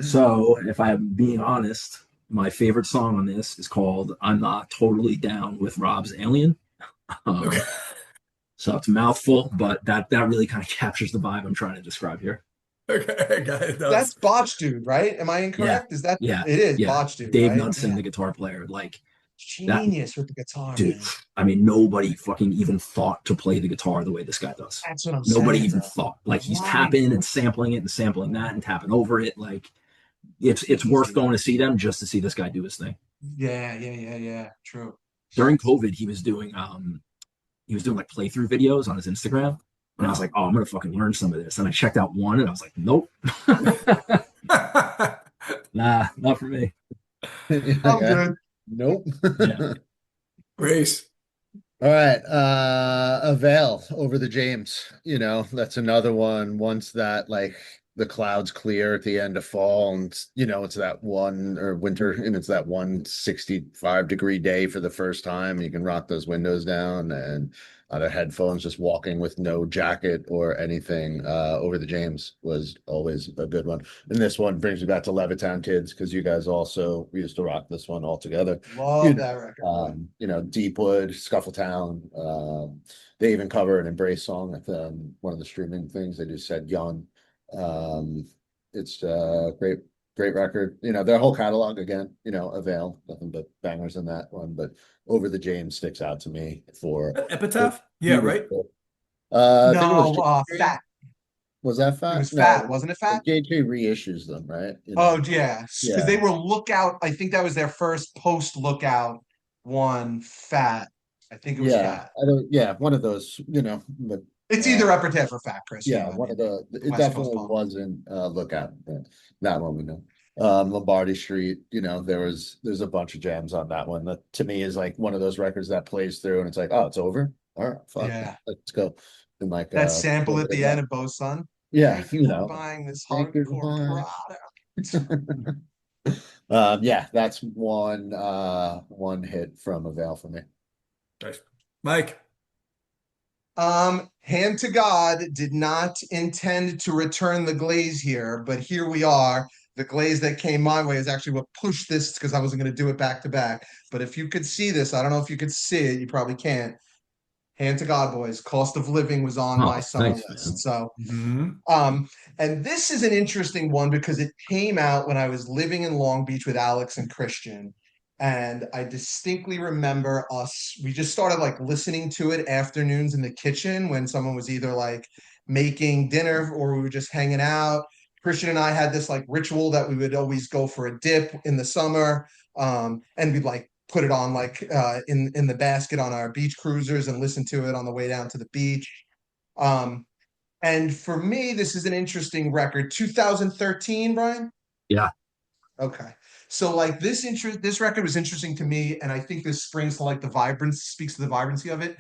So if I'm being honest, My favorite song on this is called "I'm Not Totally Down with Rob's Alien." Okay. Um, so it's a mouthful, but that really kind of captures the vibe I'm trying to describe here. Okay, got it That's does. Botch Dude, right? Am I Yeah, incorrect? Is that yeah, it is yeah. Botch Dude, Dave right? Knudsen, Yeah. the guitar player, like that Genius with the guitar, dude. man. I mean, nobody fucking even thought to play the guitar the way this guy does. That's what I'm Nobody saying, even bro. thought. Like he's Right. tapping and sampling it and sampling that and tapping over it. Like it's worth Easy. going to see them just to see this guy do his thing. Yeah, yeah, yeah, yeah. True. During COVID, he was doing like playthrough videos on his Instagram. And I was like, oh, I'm gonna fucking learn some of this. And I checked out one and I was like, nope. Nah, not for me. I'm Okay. good. Nope. Yeah. Race. All right. Avail over the James. That's another one. Once that like the clouds clear at the end of fall, and it's that one or winter, and it's that 165-degree day for the first time. You can rock those windows down and out of headphones, just walking with no jacket or anything. Over the James was always a good one. And this one brings me back to Levittown Kids because you guys also used to rock this one all together. Love that record. Deepwood, Scuffletown. They even cover an Embrace song at one of the streaming things. They just said Young. It's a great record. Their whole catalog again, Avail, nothing but bangers in that one. But Over the James sticks out to me for Epitaph? Yeah, right. I think it was No, Fat. Was that It was Fat? Fat, No, wasn't it Fat? JJ reissues them, right? Oh, yeah. Because Yeah. they were Lookout. I think that was their first post Lookout one, Fat. I think it was Yeah, Fat. I don't. Yeah, one of those. But It's either Epitaph or Fat, Chris. yeah, I one of mean, the. It West Coast definitely punk. wasn't. Lookout. That one we know. Lombardy Street. There's a bunch of jams on that one. That to me is like one of those records that plays through, and it's like, oh, it's over. All right, fuck, Yeah. let's go. And like That a sample little at bit of the that. end of Bo's Son. Yeah, Thank you for buying this Thank you hardcore for product. yeah, that's one hit from Avail for me. Nice. Mike. Hand to God did not intend to return the glaze here, but here we are. The glaze that came my way is actually what pushed this because I wasn't going to do it back to back. But if you could see this, I don't know if you could see it, you probably can't. Hand to God, boys. Cost of living was on my Oh, summer thanks, list. man. So, Hmm. and this is an interesting one because it came out when I was living in Long Beach with Alex and Christian. And I distinctly remember we just started like listening to it afternoons in the kitchen when someone was either like making dinner or we were just hanging out. Christian and I had this like ritual that we would always go for a dip in the summer. And we'd like put it on like in the basket on our beach cruisers and listen to it on the way down to the beach. Um, and for me, this is an interesting record. 2013, Brian? Yeah. Okay. So like this record was interesting to me, and I think this springs to like the vibrance, speaks to the vibrancy of it.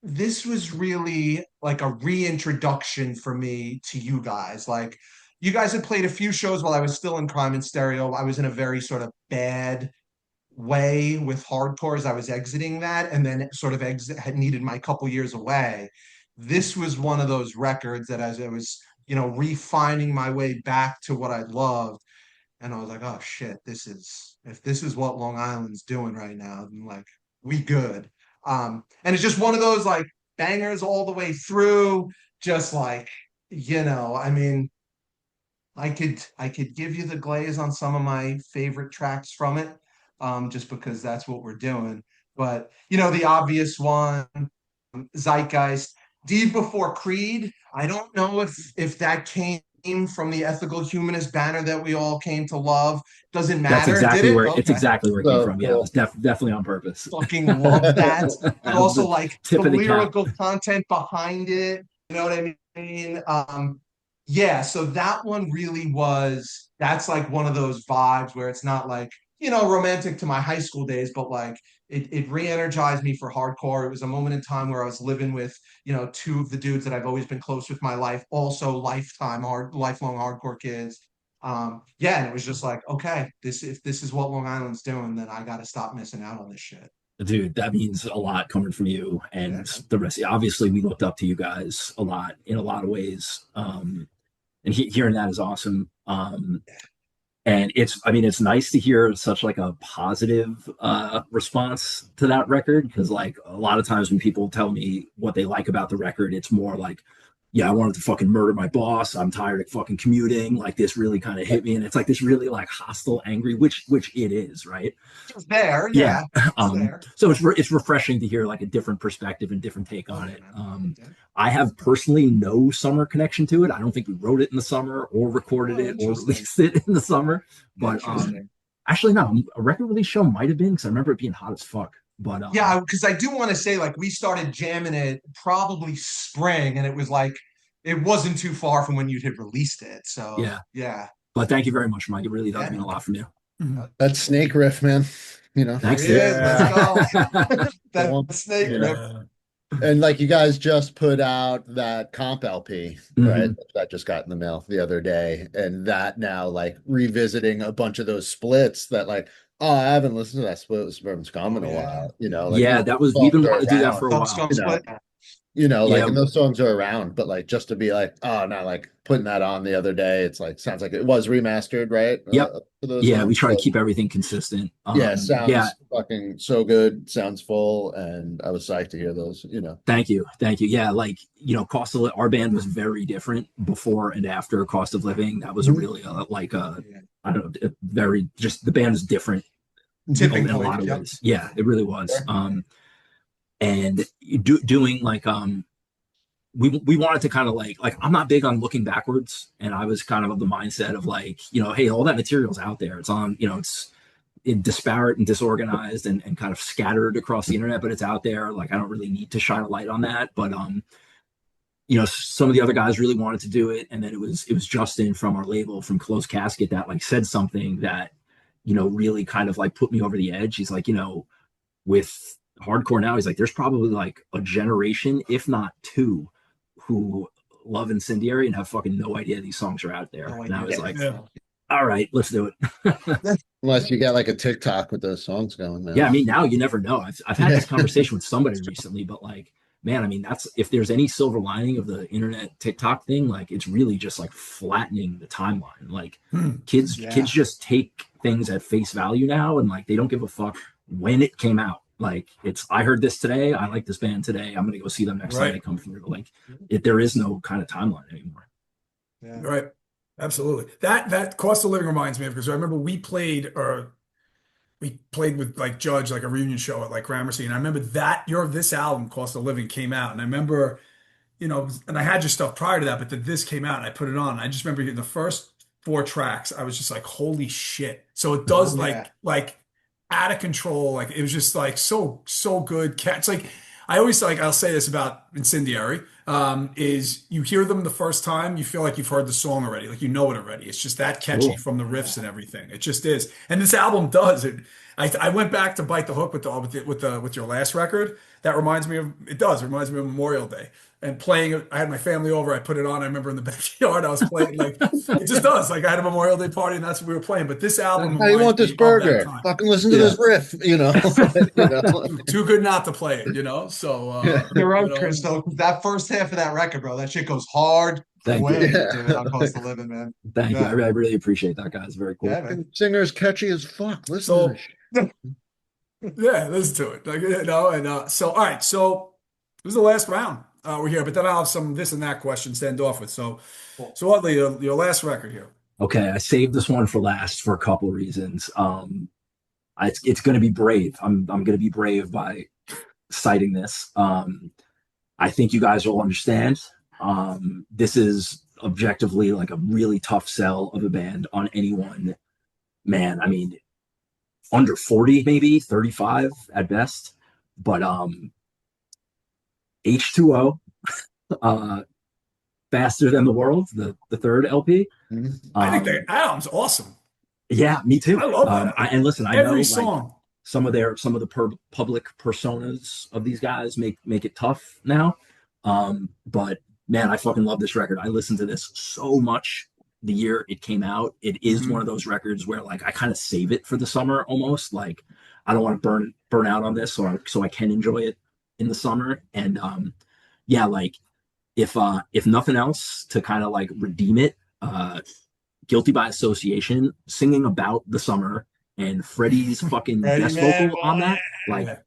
This was really like a reintroduction for me to you guys. Like you guys had played a few shows while I was still in Crime and Stereo. I was in a very sort of bad way with hardcore as I was exiting that, and then sort of had needed my couple years away. This was one of those records that as I was, refining my way back to what I loved, and I was like, oh shit, if this is what Long Island's doing right now, then like we good. And it's just one of those like bangers all the way through, just like, I mean, I could give you the glaze on some of my favorite tracks from it, just because that's what we're doing. But the obvious one, Zeitgeist, Deed Before Creed. I don't know if that came from the ethical humanist banner that we all came to love. Doesn't That's matter, did exactly it? where it's Okay. exactly where it came So from. Yeah, it cool. was definitely on purpose. Fucking love that. But That was also the like the tip of the cap. lyrical content behind it. You know what I mean? Yeah, so that one really that's like one of those vibes where it's not like, romantic to my high school days, but like it re-energized me for hardcore. It was a moment in time where I was living with, two of the dudes that I've always been close with my life, also lifelong hardcore kids. Yeah, and it was just like, okay, if this is what Long Island's doing, then I gotta stop missing out on this shit. Dude, that means a lot coming from you Yeah. and the rest. Obviously, we looked up to you guys a lot in a lot of ways. And hearing that is awesome. And it's nice to hear such like a positive response to that record, because like a lot of times when people tell me what they like about the record, it's more like, yeah, I wanted to fucking murder my boss, I'm tired of fucking commuting, like this really kind of hit me, and it's like this really like hostile, angry, which it is, right? It's there, Yeah. yeah. It's there. So it's refreshing to hear like a different perspective and different take on Yeah, it. man. Yeah. I have personally no summer connection to it. I don't think we wrote it in the summer or recorded it or Interesting. released it in the summer. But Interesting. actually, no, a record release show might have been, because I remember it being hot as fuck. But Yeah, because I do want to say, like, we started jamming it probably spring, and it was like it wasn't too far from when you had released it. So yeah. yeah. But thank you very much, Mike. It really does Yeah. mean a lot from you. That snake riff, man. You know, Thanks, There he is. dude. Let's go. Well, That snake you rip. know. And like you guys just put out that comp LP, right? Mhm. That just got in the mail the other day. And that now, like revisiting a bunch of those splits that like, oh, I haven't listened to that split with Suburban Scum in a while. You know, like Yeah, those that was, we've songs been are wanting to do that around, for a Thumb while. Scum you know. split. Like, Yeah. and those songs are around, but like just to be like, oh, now like putting that on the other day, it's like sounds like it was remastered, right? Yep. For those Yeah, we songs. try to So, keep everything consistent. yeah, Yeah, sounds fucking so good, sounds full, and I was psyched to hear those, you know. thank you. Thank you. Yeah, like, our band was very different before and after Cost of Living. That was a really I don't know, very, just the band is different Tipping in a lot point. of Yep. ways. Yeah, it really was. Sure. And doing like we wanted to kind of like I'm not big on looking backwards, and I was kind of the mindset of like, hey, all that material's out there. It's on, it's disparate and disorganized and kind of scattered across the internet, but it's out there. Like, I don't really need to shine a light on that. But some of the other guys really wanted to do it, and then it was Justin from our label, from Closed Casket, that like said something that really kind of like put me over the edge. He's like, with hardcore now, he's like, there's probably like a generation, if not two, who love Incendiary and have fucking no idea these songs are out there. And I was like, all right, let's do it. Unless you got like a TikTok with those songs going, man. Yeah, I mean, now you never know. I've had this conversation with somebody recently, but like, man, I mean, that's, if there's any silver lining of the internet TikTok thing, like it's really just like flattening the timeline. Like kids just take things at face value now, and like they don't give a fuck when it came out. Like, it's, I heard this today, I like this band today, I'm gonna go see them next time they come through. Like, there is no kind of timeline anymore. Yeah. Right. Absolutely. That Cost of Living reminds me of, because I remember we played with like Judge, like a reunion show at like Gramercy, and I remember that this album Cost of Living came out, and I remember, and I had your stuff prior to that, but then this came out and I put it on. I just remember the first 4 tracks, I was just like, holy shit. So it does like out of control. Like, it was just like so good. It's like, I always like, I'll say this about Incendiary, is you hear them the first time, you feel like you've heard the song already, like you know it already. It's just that catchy from the riffs and everything. It just is. And this album does it. I went back to bite the hook with your last record. That reminds me of, it does. It reminds me of Memorial Day. And playing it, I had my family over. I put it on. I remember in the backyard, I was playing, like, it just does. Like, I had a Memorial Day party, and that's what we were playing. But this album, how you want this burger? Fucking listen to this riff, Too good not to play it, So you're right, Chris. Though that first half of that record, bro, that shit goes hard. Thank you. Dude, on Cost of Living, man. Thank you. I really appreciate that, guys. Very cool. Yeah, man. Singer's catchy as fuck. Listen to this. Yeah, listen to it. Like, and so all right, so this is the last round. We're here, but then I'll have some this and that questions to end off with. So Audley, your last record here. Okay, I saved this one for last for a couple of reasons. It's going to be brave. I'm going to be brave by citing this. I think you guys will understand. This is objectively like a really tough sell of a band on anyone. Man, I mean, under 40, maybe 35 at best. But H2O, Faster Than the World, the third LP. I think the album's awesome. Yeah, me too. I love that. And listen, I every know song. Like, some of the public personas of these guys make it tough now. But man, I fucking love this record. I listened to this so much the year it came out. It is one of those records where like I kind of save it for the summer almost. Like, I don't want to burn out on this, so I can enjoy it in the summer. And yeah, like if nothing else, to kind of like redeem it, guilty by association, singing about the summer, and Freddie's fucking Ready, guest man? vocal on that. Like, Yeah.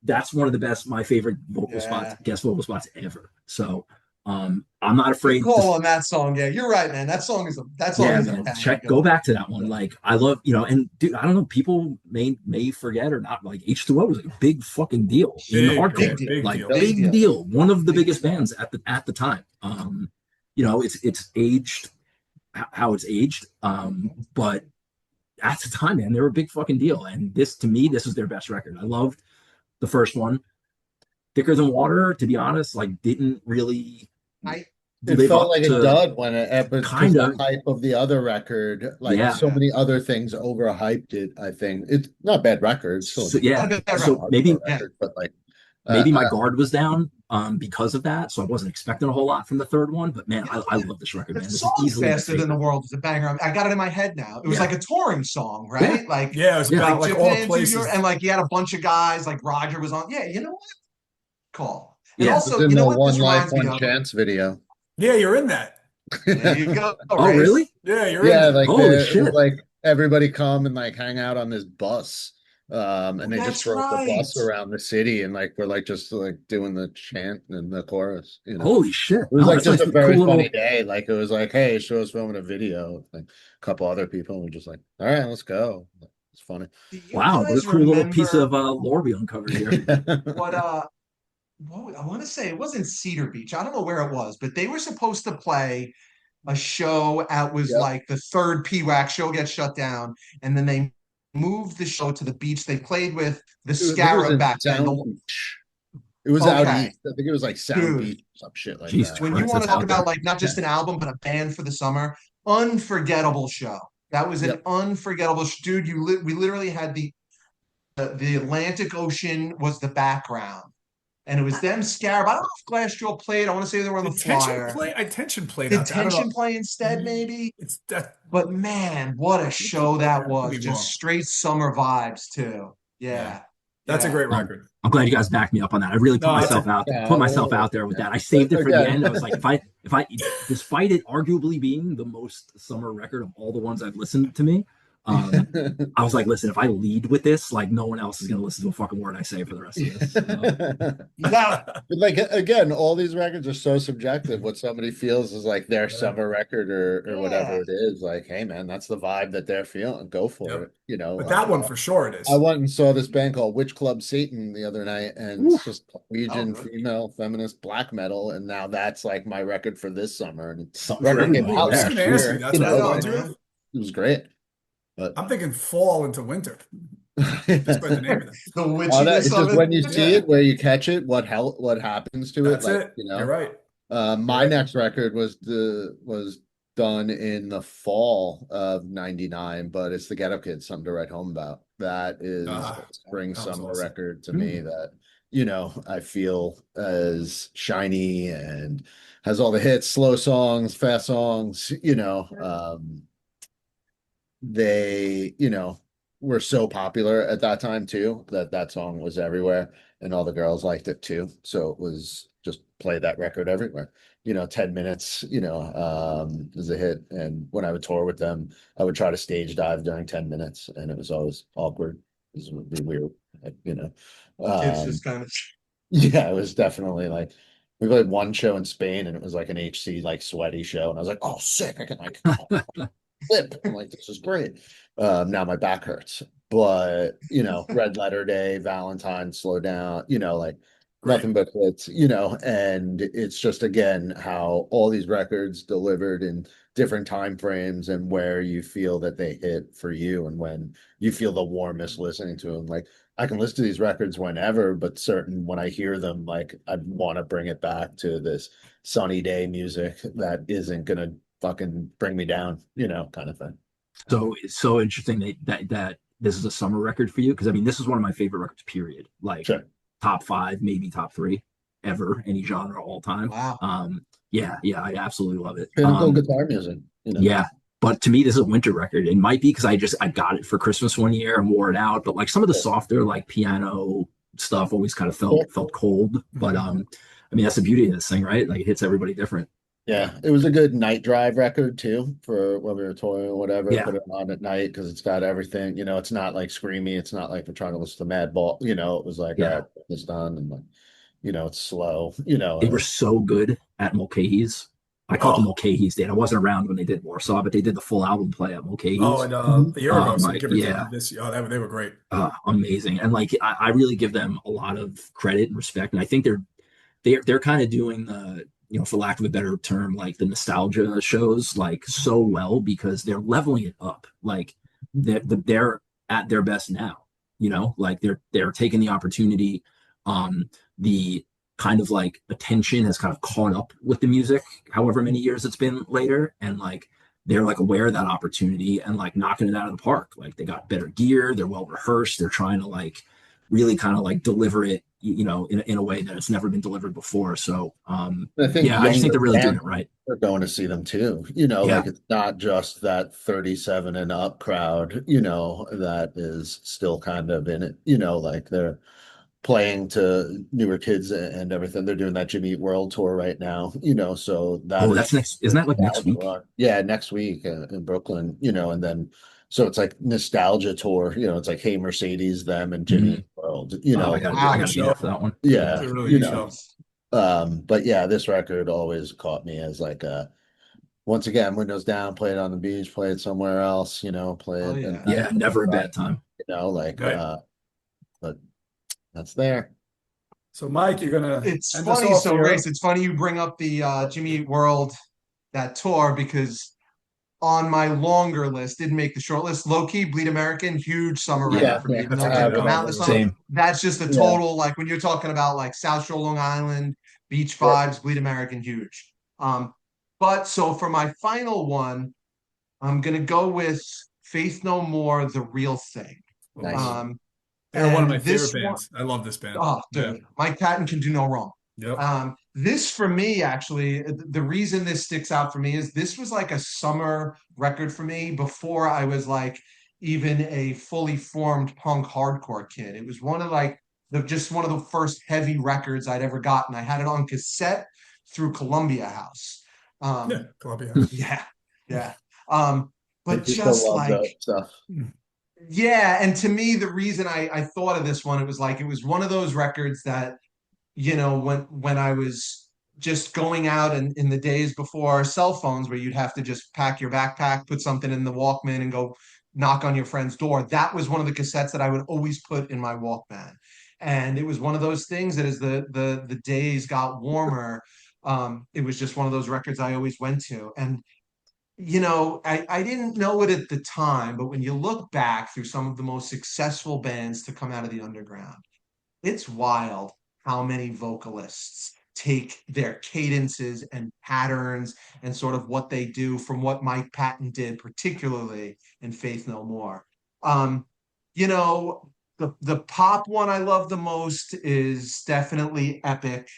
that's one of the best, my favorite vocal spots, guest vocal spots ever. So I'm not Good afraid call to, on that song. Yeah, you're right, man. That song is a yeah, a man. banger. Go back to that one. Like, I love, and dude, I don't know, people may forget or not. Like, H2O was like a big fucking deal in Big, hardcore, Big deal. big like deal. Big big deal. deal. One of the Big biggest deal. bands at the time. It's aged how it's aged. But at the time, man, they were a big fucking deal. And this, to me, this is their best record. I loved the first one. Thicker Than Water, to be honest, like didn't really I It live felt up like a to dud when it because kind the of, hype of the other record, like yeah. so many other things overhyped it. I think it's not a bad record, it's still So a yeah, bet decent so right. hardcore Yeah. record, but like maybe my I, guard was down because of that, so I wasn't expecting a whole lot from the third one. But man, You know I what? love this record, The man. This is song easily my "Faster Than the favorite. World" is a banger. I got it in my head now. It was Yeah, like a touring song, yeah, right? Like Yeah, it was yeah. about like all the Japan Junior, places. and like you had a bunch of guys. Like Roger was on. Yeah, you know what? Call. And Yeah. was also, in you know the what One this Life, reminds me One of? Chance video. Yeah, you're in that. There you go, Oh, Race. really? Yeah, you're in Yeah, that. like Holy it was shit! like everybody come and like hang out on this bus. And they just That's drove the right. bus around the city and like we're like just like doing the chant and the chorus, you know. Holy shit! It was Oh, like that's like just a a cool very funny little. day. Like it was like, hey, show us filming a video. Like a couple other people, and we're just like, all right, let's go. It's funny. Do you Wow, what a guys cool little piece remember of lore we uncovered here. what I want to say it wasn't Cedar Beach. I don't know where it was, but they were supposed to play a show out was Yep. like the third PWAC show gets shut down, and then they moved the show to the beach. They played with the I think it was Scarab in back then. Sound Beach. It was out Okay, east. I think it was like Sound dude, Beach, some shit like Jesus that. when you Christ, want that's to talk out about there. like not just an album but a band for the summer, unforgettable show. That was an Yep. unforgettable dude. We literally had the Atlantic Ocean was the background, and it was them Scarab. I don't know if Glassjaw played. I want to say they were on the flyer. Attention played Did out there. I don't Tension know. play instead, maybe? It's that But man, what a show that could was. be Just wrong. straight summer vibes too. Yeah. Yeah. That's a Yeah. great Well, record. I'm glad you guys backed me up on that. I really No, that's put myself out there with Yeah. that. I saved it for the Again, end. I was like, if I, despite it arguably being the most summer record of all the ones I've listened to me, I was like, listen, if I lead with this, like no one else is gonna listen to a fucking word I say for the rest of this. So, Yeah. But like again, all these records are so subjective. What somebody feels is like their summer record or whatever Yeah. it is. Like, hey man, that's the vibe that they're feeling. Go for Yep. it. You know. But that one for sure it I is. went and saw this band called Witch Club Satan the other night, and it's just Norwegian female feminist black metal, and now that's like my record for this summer. And something for record came everybody. out I was Yeah. last gonna ask you, year, that's you what know, it like reminds you man. of? it was great. But I'm thinking fall into winter. Just by the name of them. The it's witchiness of just it. when you see Yeah. it, where you catch it, what happens to it, That's like it. you You're know. right. My Right. next record was done in the fall of '99, but it's the Get Up Kids, Something to Write Home About. That is a spring that was summer awesome. record to me that I feel as shiny and has all the hits, slow songs, fast songs. They were so popular at that time too that song was everywhere and all the girls liked it too, so it was just play that record everywhere. 10 minutes is a hit, and when I would tour with them I would try to stage dive during 10 minutes and it was always awkward. This would be weird, Kids um just kind of yeah, it was definitely like we played one show in Spain and it was like an HC like sweaty show and I was like, oh sick, I can like flip. I'm like, this is great. Now my back hurts. But Red Letter Day, Valentine, Slow Down, like Great. nothing but hits, and it's just again how all these records delivered in different time frames and where you feel that they hit for you and when you feel the warmest listening to them. Like I can listen to these records whenever, but certain when I hear them, like I want to bring it back to this sunny day music that isn't gonna fucking bring me down, kind of thing. So it's so interesting that this is a summer record for you, because I mean this is one of my favorite records. Period. Like Sure. top 5, maybe top 3 ever, any genre, all time. wow. Yeah, I absolutely love it. Pinnacle guitar music. Yeah, but to me this is a winter record. It might be because I got it for Christmas one year and wore it out, but like some of the softer like piano stuff always kind of felt cold. But I mean that's the beauty of this thing, right? Like it hits everybody different. Yeah, it was a good night drive record too for when we were touring or whatever. Yeah. Put it on at night because it's got everything. It's not like screamy. It's not like we're trying to listen to Madball. It was like, all Yeah. right, put this done, and like, it's slow. They were so good at Mulcahy's. I caught the Oh, Mulcahy's date. I wasn't around when they did Warsaw, but they did the full album play at oh, Mulcahy's. and Mhm. a year ago, so Like, give or yeah, take this. Oh, they were great. amazing. And like, I really give them a lot of credit and respect. And I think they're kind of doing the, for lack of a better term, like the nostalgia shows like so well because they're leveling it up. Like they're at their best now. Like they're taking the opportunity. The kind of like attention has kind of caught up with the music, however many years it's been later, and like they're like aware of that opportunity and like knocking it out of the park. Like they got better gear, they're well rehearsed, they're trying to like really kind of like deliver it, in a way that it's never been delivered before. So I think yeah, I just think younger they're really doing fans it right. are going to see them too. Yeah. Like it's not just that 37 and up crowd, that is still kind of in it. Like they're playing to newer kids and everything. They're doing that Jimmy Eat World tour right now, so that Oh, is that's next. Isn't that like next week? Yeah, next week in Brooklyn, and then so it's like nostalgia tour, it's like Hey Mercedes, them and Jimmy Mm-hmm. Eat World, Oh, I Wow, good gotta be there show. for that one. It's yeah, a really good show. but yeah, this record always caught me as like once again, windows down, play it on the beach, play it somewhere else, play Oh it yeah. Yeah, never a bad time. like Right. but that's there. So, Mike, you're gonna It's end us funny. off So, here. Race, it's funny you bring up the Jimmy Eat World, that tour, because on my longer list, didn't make the short list. Low key, Bleed American, huge summer Yeah, record for me, even That's though a it great didn't come out in album. the summer. same. That's just a Yeah. total, like when you're talking about like South Shore, Long Island, beach Yeah. vibes, Bleed American, huge. But so for my final one, I'm gonna go with Faith No More, The Real Thing. Nice. Um, They're one of my and favorite this one, bands. I love this band. oh, Yeah. dude, Mike Patton can do no wrong. Yep. This for me, actually, the reason this sticks out for me is this was like a summer record for me before I was like even a fully formed punk hardcore kid. It was one of like just one of the first heavy records I'd ever gotten. I had it on cassette through Columbia House. Yeah. Um, Columbia. yeah, yeah. Um, I but used to just love like that stuff. yeah, and to me, the reason I thought of this one, it was one of those records that, when I was just going out in the days before cell phones, where you'd have to just pack your backpack, put something in the Walkman, and go knock on your friend's door. That was one of the cassettes that I would always put in my Walkman, and it was one of those things that as the days got warmer, it was just one of those records I always went to, and I didn't know it at the time, but when you look back through some of the most successful bands to come out of the underground, it's wild how many vocalists take their cadences and patterns and sort of what they do from what Mike Patton did, particularly in Faith No More. Um, the pop one I love the most is definitely Epic,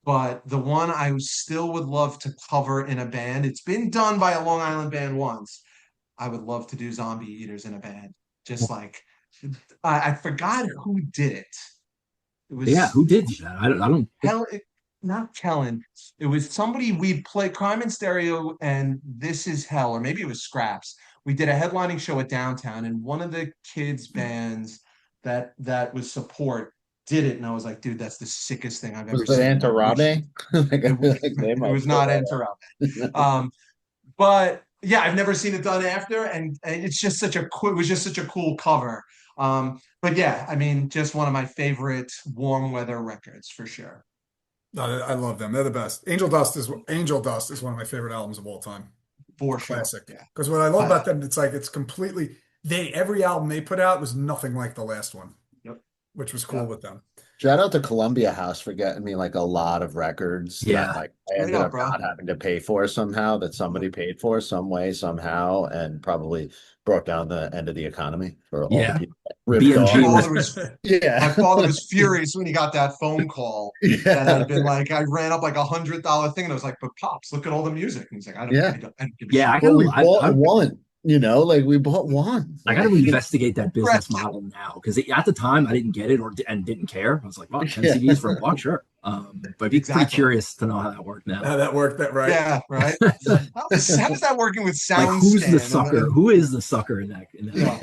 but the one I still would love to cover in a band, it's been done by a Long Island band once. I would love to do Zombie Eaters in a band. Just like I forgot who did it. It Yeah, was who did that? I don't think. not Kellen. It was somebody we played Crime and Stereo and This Is Hell, or maybe it was Scraps. We did a headlining show at Downtown, and one of the kids' bands that was support did it, and I was like, dude, that's the sickest thing I've ever Was it seen. Antarabe? Like, I feel like they It might was pull not that Enter off. but yeah, I've never seen it done after, and it's just such a cool. It was just such a cool cover. But yeah, I mean, just one of my favorite warm weather records for sure. No, I love them. They're the best. Angel Dust is one of my favorite albums of all time. For sure. Classic. Yeah. Because what I love about them, it's like it's completely every album they put out was nothing like the last one. Yep. Which was cool Yep. with them. Shout out to Columbia House for getting me like a lot of records that like I ended up bro. not having to pay for somehow, that somebody paid for some way, somehow, and probably brought down the end of the economy for all the people that ripped BMG off. was My father was furious when he got that phone call that had been like, I ran up like $100 thing, and I was like, but Pops, look at all the music. And he's like, I don't Yeah. give a yeah. shit. I Well, we got bought I one. like we bought one. I got to investigate that business Right. model now because at the time I didn't get it and didn't care. I was like, well, 10 Yeah. CDs for $1, sure. But I'd be pretty Exactly. curious to know how that worked now. How that worked, that right? Yeah, right. How's that working with Like, sound who's the scan? sucker? Who is the sucker in that? Yeah.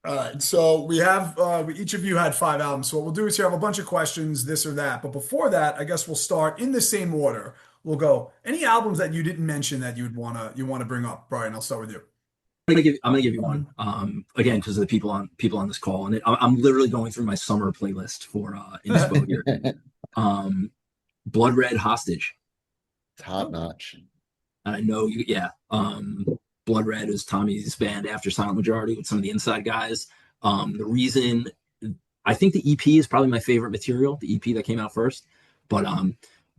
All right, so we have each of you had 5 albums. So what we'll do is here have a bunch of questions, this or that. But before that, I guess we'll start in the same order. We'll go any albums that you didn't mention that you wanna bring up. Brian, I'll start with you. I'm gonna give you one. Again, because of the people on this call, and I'm literally going through my summer playlist for Inspo here. Blood Red Hostage. Top notch. I know you, yeah. Blood Red is Tommy's band after Silent Majority with some of the Inside guys. The reason I think the EP is probably my favorite material, the EP that came out first. But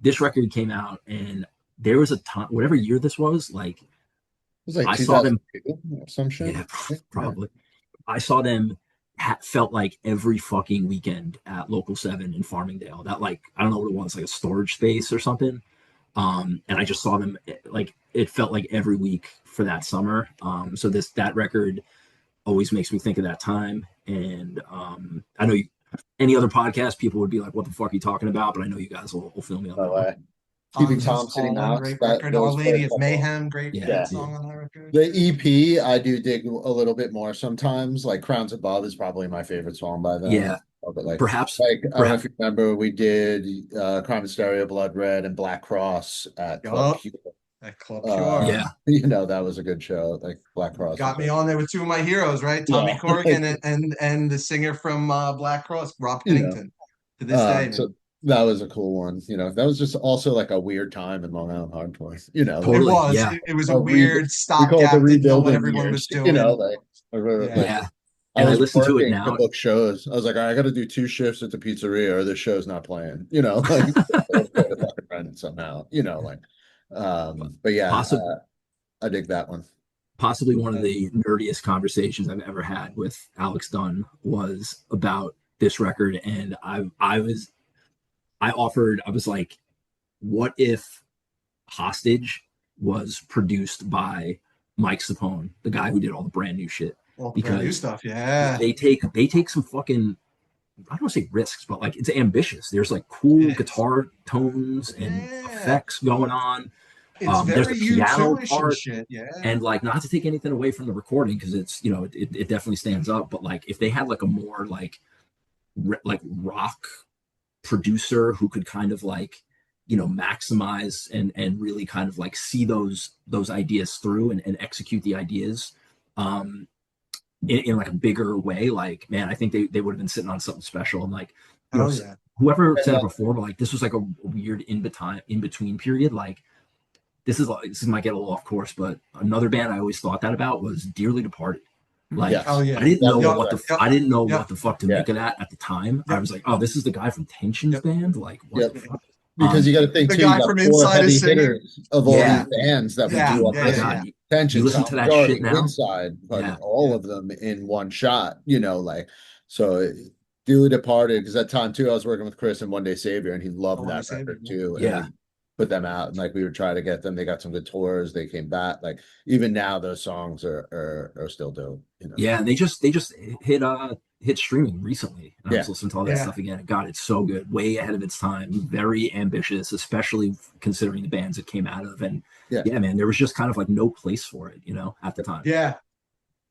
this record came out, and there was a time, whatever year this was, like It was like I saw them. or some shit. Yeah, probably. I saw them. Felt like every fucking weekend at Local 7 in Farmingdale. That, like, I don't know what it was, like a storage space or something. And I just saw them, like, it felt like every week for that summer. So that record always makes me think of that time. And I know any other podcast, people would be like, what the fuck are you talking about? But I know you guys will feel me on that one. Keeping Tom City Knox. Great record. Our Lady of Mayhem, great song on that record. The EP, I do dig a little bit more sometimes. Like Crowns Above is probably my favorite song by them. Yeah. But like, perhaps. I don't know if you remember, we did Crime and Stereo, Blood Red, and Black Cross at Club Pure. At Club Pure. Yeah. That was a good show. Like Black Cross got me on there with two of my heroes, right? Tommy Corrigan and the singer from Black Cross, Rob Pennington. To this day, so that was a cool one. That was just also like a weird time in Long Island Hardcore. Totally, it was. Yeah. It was a weird stopgap. Didn't know what everyone was doing. Yeah. And I listen to it now. To book shows. I was like, I got to do 2 shifts at the pizzeria, or the show's not playing. Like fucking rent somehow. But yeah, I dig that one. Possibly one of the nerdiest conversations I've ever had with Alex Dunn was about this record, and I was like, what if Hostage was produced by Mike Sapone, the guy who did all the brand new shit? Because brand new stuff, yeah. They take some fucking, I don't want to say risks, but like it's ambitious. There's like cool guitar tones and effects going on. It's there's a piano part, shit, and like not to take anything away from the recording because it's it definitely stands up. But like if they had like a more like rock producer who could kind of like maximize and really kind of like see those ideas through and execute the ideas in like a bigger way, like, man, I think they would have been sitting on something special. And like whoever said it before, but like this was like a weird in between period. Like this might get a little off course, but another band I always thought that about was Dearly Departed. Like I didn't know what the fuck to make of that at the time. I was like, oh, this is the guy from Tension's band. Like what the fuck? Because you got to think the too, guy you got from 4 Inside heavy is singing. hitters of all these bands that would do all Tension. You listen to that shit now. Inside, all of them in one shot. So Dearly Departed, because that time too, I was working with Chris and One Day Savior, and he loved that record too. Yeah. And put them out, and like we would try to get them. They got some good tours. They came back. Like even now, those songs are still dope. Yeah, and they just hit streaming recently. And I was listening to all that stuff again. And God, it's so good. Way ahead of its time. Very ambitious, especially considering the bands it came out of. And man, there was just kind of like no place for it, at the time. Yeah.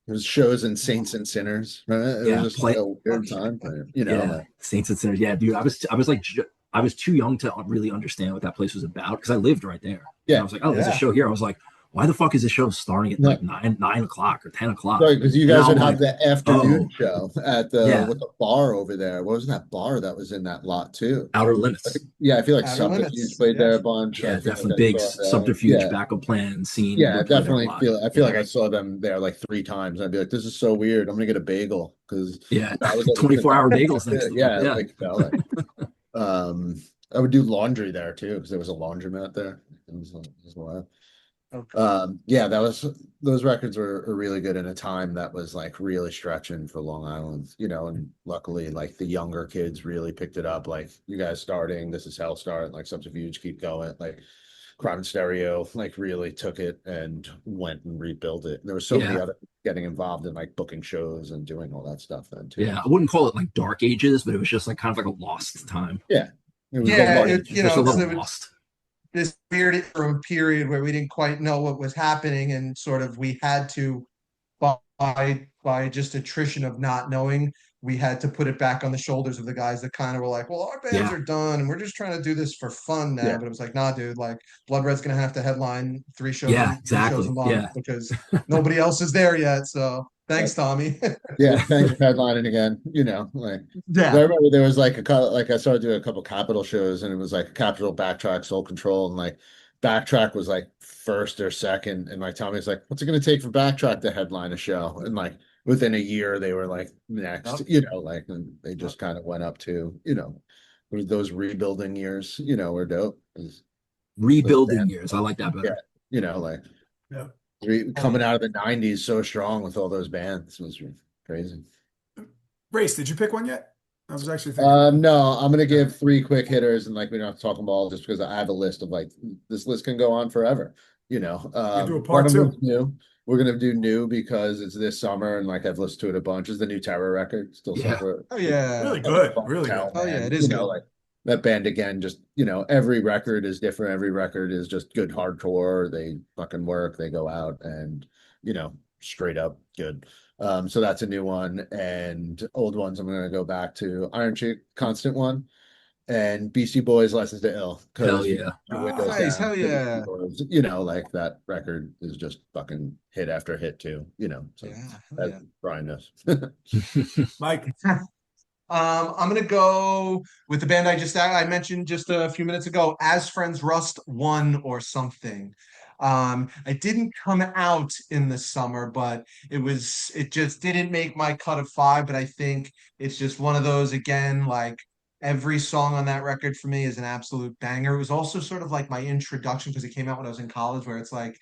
There's shows in Saints and Sinners. Right? It was just like a weird time for like, Saints and Sinners. Yeah, dude. I was too young to really understand what that place was about because I lived right there. Yeah. And I was like, oh, there's a show here. I was like, why the fuck is this show starting at like 9 o'clock or 10 o'clock? Right, because you guys would have the afternoon show at with the bar over there. What was that bar that was in that lot too? Outer Limits. I feel like Subterfuge played there a bunch. Yeah, definitely big Subterfuge backup plan scene. Yeah, definitely I feel like I saw them there like 3 times. I'd be like, this is so weird. I'm gonna get a bagel because 24-hour bagels next to I would do laundry there too because there was a laundromat there. It was wild. Okay. Those records were really good in a time that was like really stretching for Long Island, and luckily like the younger kids really picked it up. Like you guys starting, This Is Hell start, like Subterfuge keep going. Like Crowd and Stereo like really took it and went and rebuilt it. There were so many Yeah. other getting involved in like booking shows and doing all that stuff then too. Yeah. I wouldn't call it like dark ages, but it was just like kind of like a lost time. Yeah, it was Yeah, very Like, much. just a so little there was lost. this weird interim period where we didn't quite know what was happening, and sort of we had to, by just attrition of not knowing, we had to put it back on the shoulders of the guys that kind of were like, well, our bands Yeah. are done and we're just trying to do this for fun now. Yeah. But it was like, nah, dude, like Blood Red's gonna have to headline three shows Yeah, three shows a exactly. month Yeah. because nobody else is there yet. So thanks, Tommy. Yeah, thanks for headlining again. You know, like I Yeah. remember there was like like I started doing a couple Capitol shows, and it was like Capitol, Backtrack, Soul Control, and like Backtrack was like first or second, and like Tommy's like, "What's it going to take for Backtrack to headline a show?" And like within a year, they were like next. Yep. You know, like and they just kind of went up to those rebuilding years. You know, were dope. Rebuilding years. I like that Yeah, better. you know, like Yeah. coming out of the '90s so strong with all those bands was crazy. Race, did you pick one yet? I was actually thinking. No, I'm gonna give three quick hitters, and like we don't have to talk them all just because I have a list of like this list can go on forever. You know, We do a one part of two. them's new. We're gonna do new because it's this summer, and like I've listened to it a bunch. Is the new Terror record still Yeah. suffer? Oh yeah. Really good. Fun Really tell, good. Oh yeah, man. it is You know, good. like that band again. Just every record is different. Every record is just good hardcore. They fucking work. They go out and straight up good. So that's a new one, and old ones I'm gonna go back to Iron Chick, Constant One, and Beastie Boys Lessons to Ill, Hell because yeah. your windows Nice, down hell to Beastie yeah. Boys, like that record is just fucking hit after hit too, so Yeah, hell that yeah. Brian knows. Mike. I'm gonna go with the band I mentioned just a few minutes ago, As Friends Rust One or something. It didn't come out in the summer, but it just didn't make my cut of five. But I think it's just one of those again, like every song on that record for me is an absolute banger. It was also sort of like my introduction because it came out when I was in college, where it's like,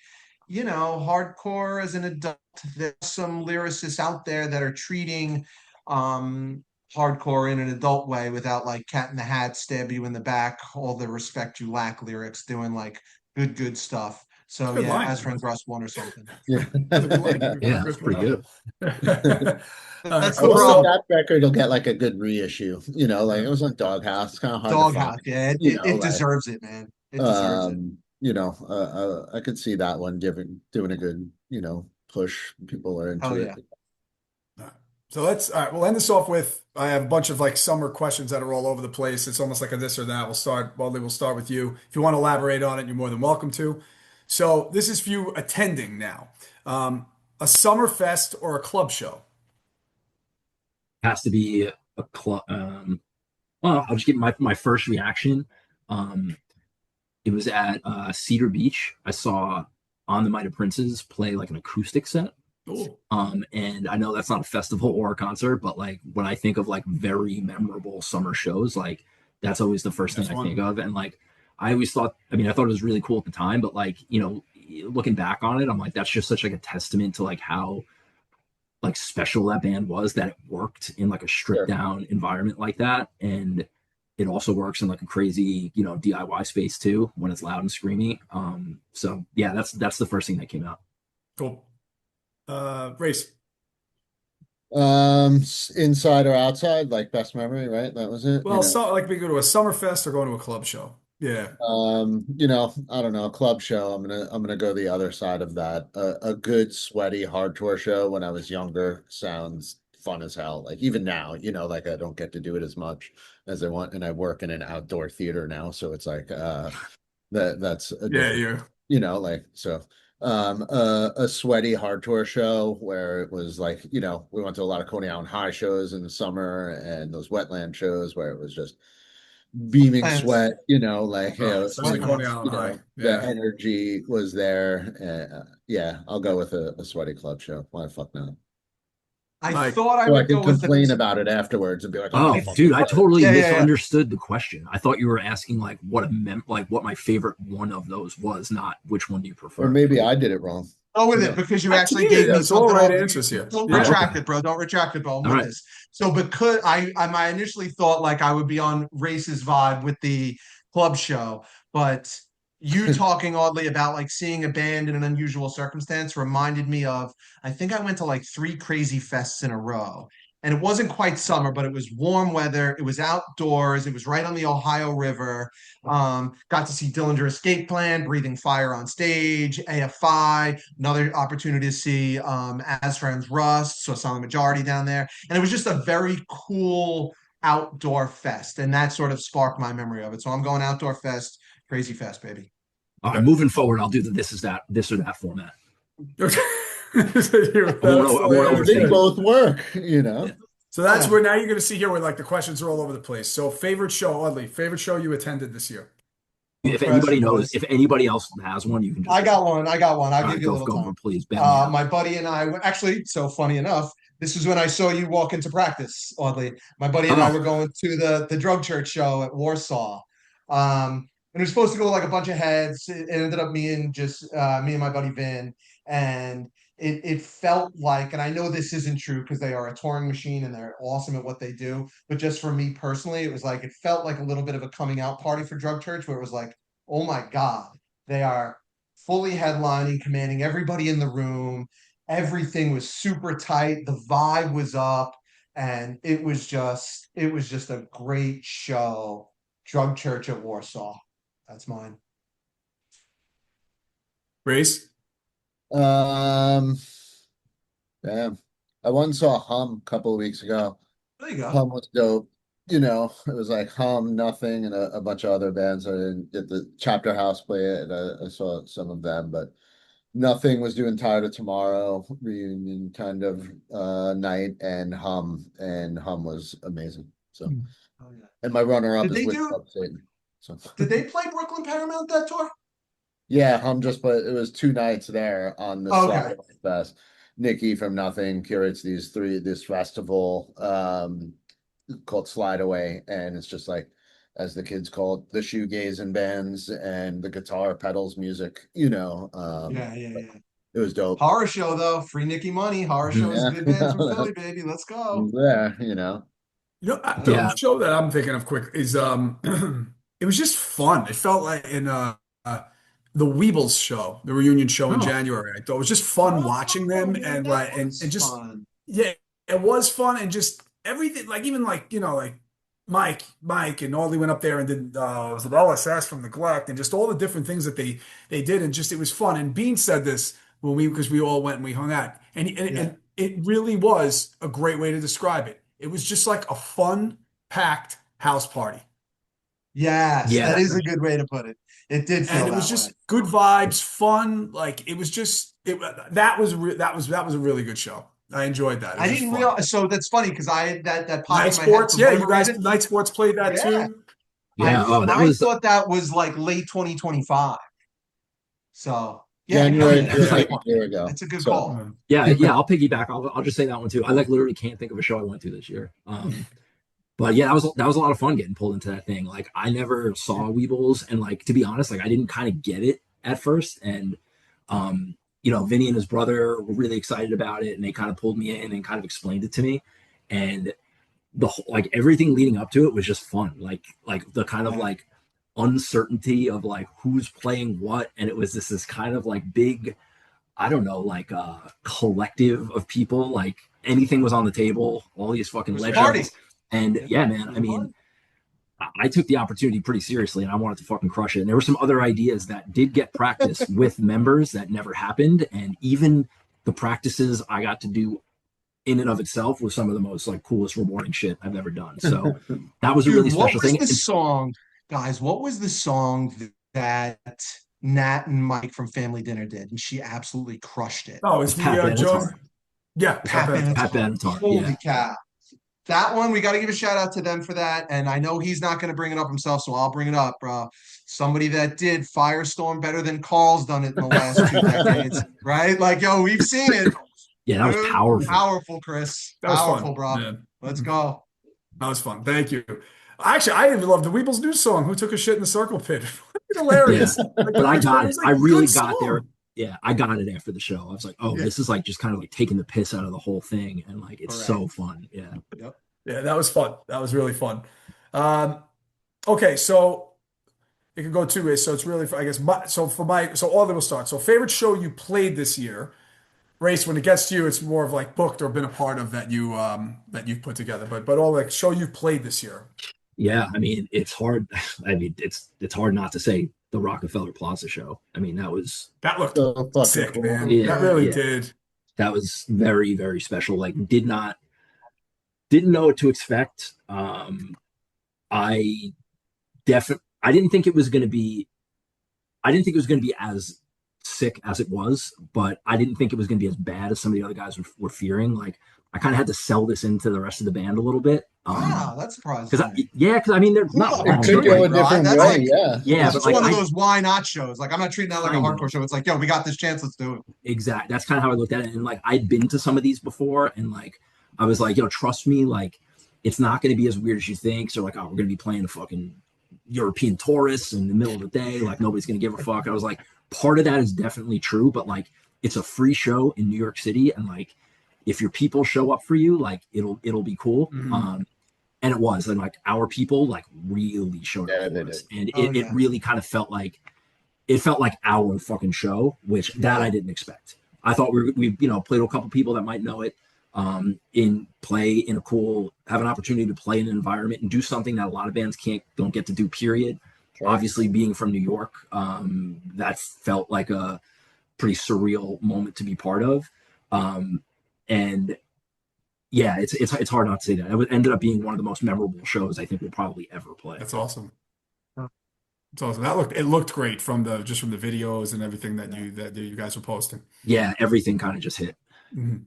hardcore as an adult. There's some lyricists out there that are treating hardcore in an adult way without like Cat in the Hat, stab you in the back, all the respect you lack lyrics, doing like good stuff. So Good yeah, line. As Friends Rust One or something. Yeah. That's a good line. Yeah, that's pretty good. All right, That's I the cool. wonder So, if that record will get like a good reissue. Like it was on Doghouse. It's kind of hard to Doghouse. find. Yeah, it Like deserves it, man. It deserves it. I could see that one doing a good, push. People are into Oh it. yeah. so all right, we'll end this off with, I have a bunch of like summer questions that are all over the place. It's almost like a this or that. We'll start with you. If you want to elaborate on it, you're more than welcome to. So this is for you attending now. A summer fest or a club show? Has to be a club. Well, I'll just give my first reaction. Um, it was at Cedar Beach. I saw On the Might of Princes play like an acoustic set. Ooh. And I know that's not a festival or a concert, but like when I think of like very memorable summer shows, like that's always the first thing I think of. And like I always thought, I thought it was really cool at the time, but like, looking back on it, I'm like, that's just such like a testament to like how like special that band was, that it worked in like a stripped down environment like that. And it also works in like a crazy, DIY space too, when it's loud and screamy. So yeah, that's the first thing that came out. Cool. Race. Inside or outside, like best memory, right? That was it. Well, so like we go to a summer fest or going to a club show. Yeah. I don't know, a club show. I'm gonna go the other side of that. A good sweaty hard tour show when I was younger sounds fun as hell. Like even now, like I don't get to do it as much as I want, and I work in an outdoor theater now, so it's like that's a different, like so. A sweaty hard tour show where it was like, we went to a lot of Coney Island High shows in the summer and those wetland shows where it was just beaming sweat, like, Especially Coney Island High. the energy was there. Yeah, I'll go with a sweaty club show. Why the fuck not? I thought I So I would can go with complain about it afterwards and be like, Oh, fuck dude, I totally Yeah. misunderstood the question. I thought you were asking like what my favorite one of those was, not which one do you prefer. Or maybe I did it wrong. Go with it because you actually cheated. gave me That's all something. right answers here. Don't Yeah. retract it, bro. Don't retract it, bro. I'm All with right. this. So because I initially thought like I would be on Race's vibe with the club show, but you talking oddly about like seeing a band in an unusual circumstance reminded me of, I think I went to like three crazy fests in a row. And it wasn't quite summer, but it was warm weather. It was outdoors. It was right on the Ohio River. Got to see Dillinger Escape Plan, Breathing Fire on stage, AFI, another opportunity to see As Friends Rust, so Silent Majority down there. And it was just a very cool outdoor fest. And that sort of sparked my memory of it. So I'm going outdoor fest. Crazy fast, baby. All right, moving forward, I'll do the this or that format. I won't They overthink it. both work, you know. Yeah. So that's where now you're going to see here where like the questions are all over the place. So favorite show, Audley, favorite show you attended this year? If anybody knows, if anybody else has one, you can just. I got one. I'll give you a little go time. Please. My buddy and I actually, so funny enough, this was when I saw you walk into practice, oddly. My buddy and I were going to the drug church show at Warsaw. And it was supposed to go like a bunch of heads. It ended up me and my buddy Vin. And it felt like, and I know this isn't true because they are a touring machine and they're awesome at what they do, but just for me personally, it was like it felt like a little bit of a coming out party for drug church where it was like, oh my God, they are fully headlining, commanding everybody in the room. Everything was super tight. The vibe was up, and it was just a great show. Drug Church at Warsaw. That's mine. Grace? Damn. I once saw Hum a couple of weeks ago. There you go. Hum was dope. You know, it was like Hum, Nothing, and a bunch of other bands. I didn't get the Chapter House play it, and I saw some of them, but Nothing was doing Tired of Tomorrow reunion kind of night, and Hum was amazing. So, Oh, yeah. and my runner-up Did is they with do- Club Satan. So, Did they play Brooklyn Paramount that tour? yeah, Hum just played. It was 2 nights there on the Okay. Slide Fest. Nikki from Nothing curates this festival called Slide Away, and it's just like, as the kids call it, the shoegazing bands and the guitar pedals music, you know. Yeah. It was dope. Horror show though, free Nicky money. Horror show is Yeah. good bands from Philly, baby. Let's go. There, you know. You know, the show that I'm thinking of quick is it was just fun. It felt like in the Weebles show, the reunion show in January. I thought it was just fun watching them and like and just fun. yeah, it was fun and just everything like even like you know like Mike and Audley went up there and did was it LSS from Neglect and just all the different things that they did and just it was fun. And Bean said this when because we all went and we hung out and it really was a great way to describe it. It was just like a fun, packed house party. Yes, that is a good way to put it. It did feel And it that was just way. good vibes, fun. Like it was just that was a really good show. I enjoyed that. It I was just didn't fun. realize. So that's funny because I that popped Nite in my head Sports, for yeah, whatever you guys, reason. Nite Sports played that Yeah. too. Yeah. I thought that was like late 2025. So yeah, January, that's like a year ago. That's a good So, call. Yeah. I'll piggyback. I'll just say that one too. I like literally can't think of a show I went to this year. But yeah, that was a lot of fun getting pulled into that thing. Like I never saw Weebles, and like to be honest, like I didn't kind of get it at first. And you know, Vinny and his brother were really excited about it, and they kind of pulled me in and kind of explained it to me. And the whole, like everything leading up to it was just fun. Like the kind of like uncertainty of like who's playing what, and it was this kind of like big, I don't know, like collective of people. Like anything was on the table. All these fucking legends. Party. And yeah, man, I mean, I took the opportunity pretty seriously and I wanted to fucking crush it. And there were some other ideas that did get practice with members that never happened. And even the practices I got to do in and of itself was some of the most like coolest, rewarding shit I've ever done. So that was a really special thing. What was the song, guys? What was the song that Nat and Mike from Family Dinner did? And she absolutely crushed it. Oh, it's the Pat Jones. Benatar. Yeah, Pat Benatar. Holy cow. That one, we got to give a shout out to them for that. And I know he's not going to bring it up himself, so I'll bring it up, bro. Somebody that did Firestorm better than Carl's done it in the last 2 decades, right? Like, yo, we've seen it. Yeah, that was powerful. Powerful, Chris. That was powerful, fun, bro. man. Let's go. That was fun. Thank you. Actually, I even love the Weebles' new song, "Who Took a Shit in the Circle Pit." Hilarious. Yeah. Like, but I got it. Like I really got song. there. Yeah, I got it after the show. I was like, oh, this is like just kind of like taking the piss out of the whole thing. And like, it's so fun. Yeah. Yep. Yeah, that was fun. That was really fun. Okay, so it could go two ways. So it's really, I guess, so all of it will start. So favorite show you played this year, Race. When it gets to you, it's more of like booked or been a part of that you've put together. But all like show you've played this year. Yeah, I mean, it's hard. I mean, it's hard not to say the Rockefeller Plaza show. I mean, That looked So fucking sick, cool. man. yeah, That really yeah, did. that was very, very special. Like, didn't know what to expect. I definitely, I didn't think it was going to be as sick as it was, but I didn't think it was going to be as bad as some of the other guys were fearing. Like, I kind of had to sell this into the rest of the band a little bit. Wow, that surprised Because me. because I mean, they're not It wrong. could go a Right? different That's way, like yeah. Yeah, it's but just like one of those why not shows. Like I'm not treating that like a kind hardcore of show. It's like, yo, we got this chance, let's do it. exact. That's kind of how I looked at it. And like, I'd been to some of these before, and like, I was like, yo, trust me, like, it's not going to be as weird as you think. So like, oh, we're going to be playing a fucking European tourists in the middle of the day. Like, nobody's going to give a fuck. I was like, part of that is definitely true, but like, it's a free show in New York City, and like, if your people show up for you, like, it'll be cool. Mhm. And it was, and like, our people like really showed up Yeah, for they us, did. and Oh it yeah. really kind of felt like our fucking show, which that I didn't expect. I thought we played a couple people that might know it, have an opportunity to play in an environment and do something that a lot of bands don't get to do. Period. Sure. Obviously, being from New York, that felt like a pretty surreal moment to be part of, and yeah, it's hard not to say that. It ended up being one of the most memorable shows I think we'll probably ever play. That's awesome. It's awesome. It looked great from the videos and everything that you guys were posting. Yeah, everything kind of just hit. Mhm.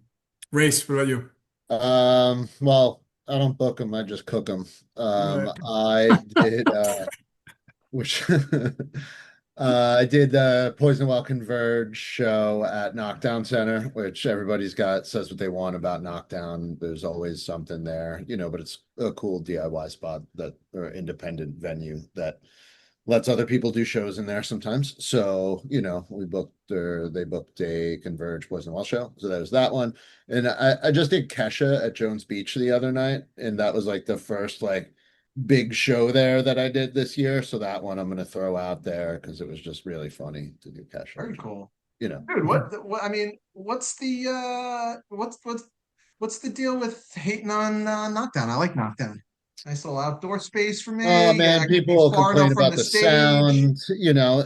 Race, what about you? Well, I don't book them, I just cook them. Right. I did, which I did the Poison Well Converge show at Knockdown Center, which everybody's got says what they want about Knockdown. There's always something there, but it's a cool DIY spot or independent venue that lets other people do shows in there sometimes. So, they booked a Converge Poison Well show. So that was that one. And I just did Kesha at Jones Beach the other night. And that was like the first like big show there that I did this year. So that one I'm going to throw out there because it was just really funny to do Kesha. Very cool. You know, Dude, what I mean, what's the deal with hating on Knockdown? I like Knockdown. Nice little outdoor space for me. oh man, I could be people far complain enough from about the the stage. sound,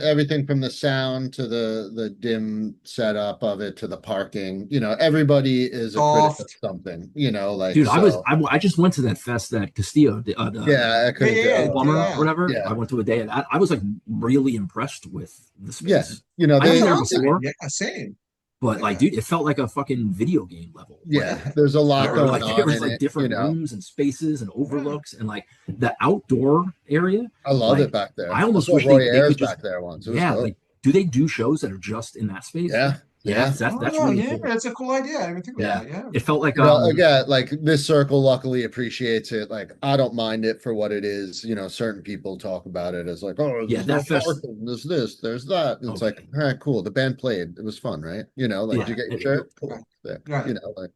everything from the sound to the dim setup of it to the parking. Everybody is a critic of Soft. something, like Dude, so. I just went to that fest that Castillo, the Yeah, I couldn't Yeah, Plumber yeah. or whatever. Yeah. I went to a day of that. I was like really impressed with the Yeah, space. you know, I've been they there Sounds like- before, Yeah, same. but like, Yeah. dude, it felt like a fucking video game level. yeah, there's a lot Or going like there on was in like it, different rooms and spaces and overlooks and like the outdoor area. I love Like, it back there. I almost saw wish Roy they Ayers could just back there once. It was yeah, dope. like do they do shows that are just in that space? Yeah, Yeah, yeah. that's Oh, really yeah, cool. that's a cool idea. I didn't even think Yeah. about that. Yeah. It felt like Again, like this circle luckily appreciates it. Like I don't mind it for what it is. Certain people talk about it as like, oh, yeah, there's no that fest. parking, there's this, there's that. And it's like, Okay. all right, cool. The band played. It was fun, right? Like, did you get your shirt? Cool. There. Right. Like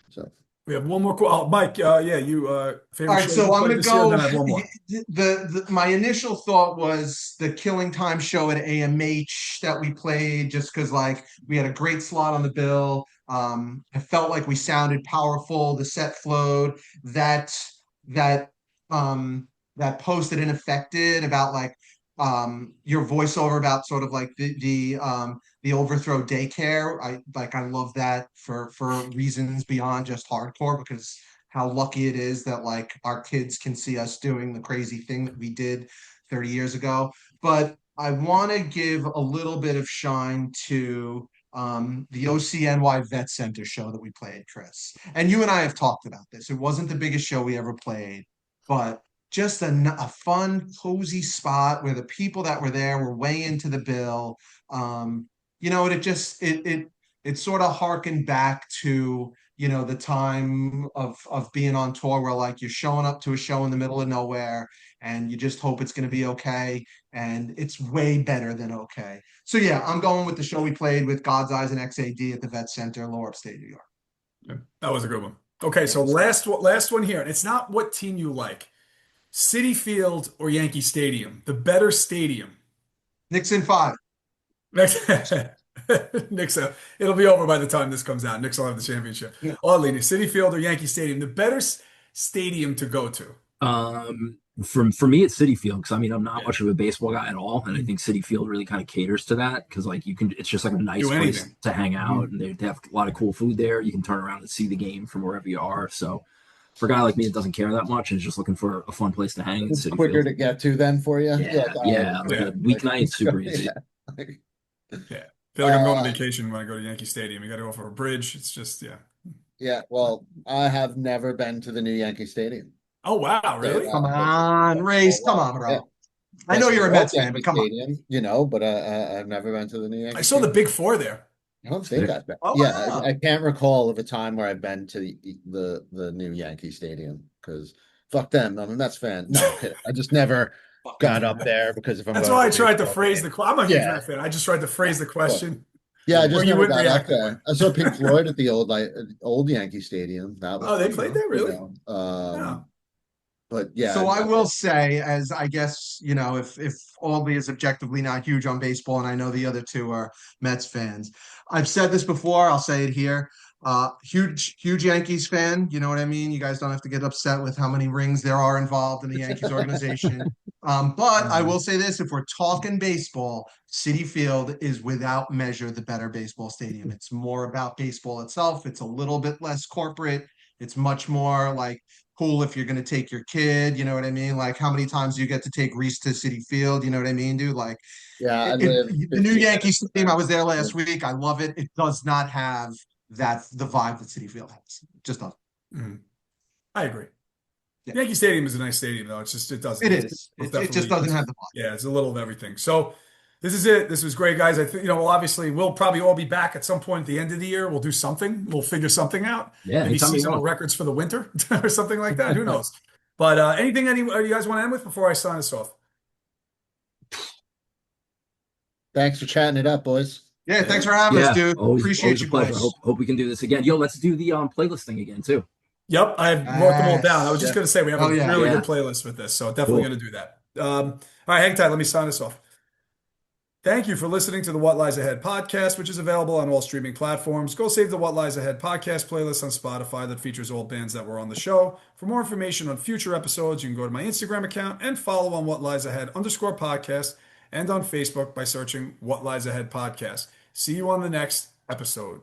so. We have one more. Oh, Mike, yeah, you All favorite right, show so you I'm played gonna this year, and go. then I have one more. My initial thought was the Killing Time show at AMH that we played, just because like we had a great slot on the bill. I felt like we sounded powerful. The set flowed. That that post that Infected about like your voiceover about sort of like the Overthrow daycare. I love that for reasons beyond just hardcore because how lucky it is that like our kids can see us doing the crazy thing that we did 30 years ago. But I want to give a little bit of shine to the OCNY Vet Center show that we played, Chris. And you and I have talked about this. It wasn't the biggest show we ever played, but just a fun, cozy spot where the people that were there were way into the bill. And it sort of harkened back to the time of being on tour where like you're showing up to a show in the middle of nowhere and you just hope it's going to be okay, and it's way better than okay. So yeah, I'm going with the show we played with God's Eyes and XAD at the Vet Center in Lower Upstate New York. Yeah, that was a good one. Okay, so last one here, and it's not what team you like. Citi Field or Yankee Stadium? The better stadium. Knicks in 5. Next, Knicks. It'll be over by the time this comes out. Knicks will have the championship. Yeah. Oddly, Citi Field or Yankee Stadium? The better stadium to go to. For me, it's Citi Field because I mean I'm not Yeah. much of a baseball guy at all, and I think Citi Field really kind of caters to that because like you can, it's just like a nice Do place anything. to hang out, and they have a lot of cool food there. You can turn around and see the game from wherever you are. So for a guy like me that doesn't care that much and is just looking for a fun place to hang, it's It's Citi quicker Field. to get to then for you. Yeah, yeah, like a weeknight, it's super easy. Yeah. Yeah. I feel like I'm going on vacation when I go to Yankee Stadium. You got to go for a bridge. It's just, yeah. Yeah, well, I have never been to the new Yankee Stadium. Oh, wow. Really? Come on, Race. Come on, bro. Yeah. I know you're a Mets fan, Yankee but come on. Stadium, you know, but I've never been to the new Yankee I saw the Stadium. Big Four there. I don't think I've been. Oh, Yeah, wow. I can't recall of a time where I've been to the new Yankee Stadium because fuck them. I'm a Mets fan. No, I'm kidding. I just never got up there because if I'm That's going why I to a tried to baseball phrase game. the question. I'm a huge Yeah. Met fan. I just tried to phrase the question. Yeah, I Or just you never wouldn't got up react that there. way. I saw Pink Floyd at the old Yankee Stadium. That was Oh, they fun, played though, there? Really? Um, but yeah, So I will say, as I guess, if Audley is objectively not huge on baseball, and I know the other two are Mets fans. I've said this before, I'll say it here. Huge Yankees fan. You know what I mean? You guys don't have to get upset with how many rings there are involved in the Yankees organization. But I will say this, if we're talking baseball, Citi Field is without measure the better baseball stadium. It's more about baseball itself. It's a little bit less corporate. It's much more like cool if you're going to take your kid, you know what I mean? Like how many times do you get to take Reese to Citi Field? You know what I mean, dude? Like yeah, I live the new 15 Yankee minutes from Stadium, I was there there. last week. I love it. It does not have the vibe that Citi Field has. It just doesn't. Mhm. I agree. Yeah. Yankee Stadium is a nice stadium, though. It's just, it doesn't. It It's is. It just definitely, doesn't have the vibe. yeah, it's a little of everything. So this is it. This was great, guys. I think, well, obviously, we'll probably all be back at some point at the end of the year. We'll do something. We'll figure something out. Yeah, Maybe anytime you seasonal want. records for the winter or something like that. Who knows? But anything you guys want to end with before I sign us off? Thanks for chatting it up, boys. Yeah, thanks for having us, dude. Always Appreciate a you pleasure. boys. Hope we can do this again. Yo, let's do the playlist thing again too. Yep, I wrote them all down. I was just Yes. going to say we have a Oh, yeah. really Yeah. good playlist with this, so definitely Cool. going to do that. All right, hang tight. Let me sign us off. Thank you for listening to the What Lies Ahead podcast, which is available on all streaming platforms. Go save the What Lies Ahead podcast playlist on Spotify that features all bands that were on the show. For more information on future episodes, you can go to my Instagram account and follow on What Lies Ahead _podcast and on Facebook by searching What Lies Ahead podcast. See you on the next episode.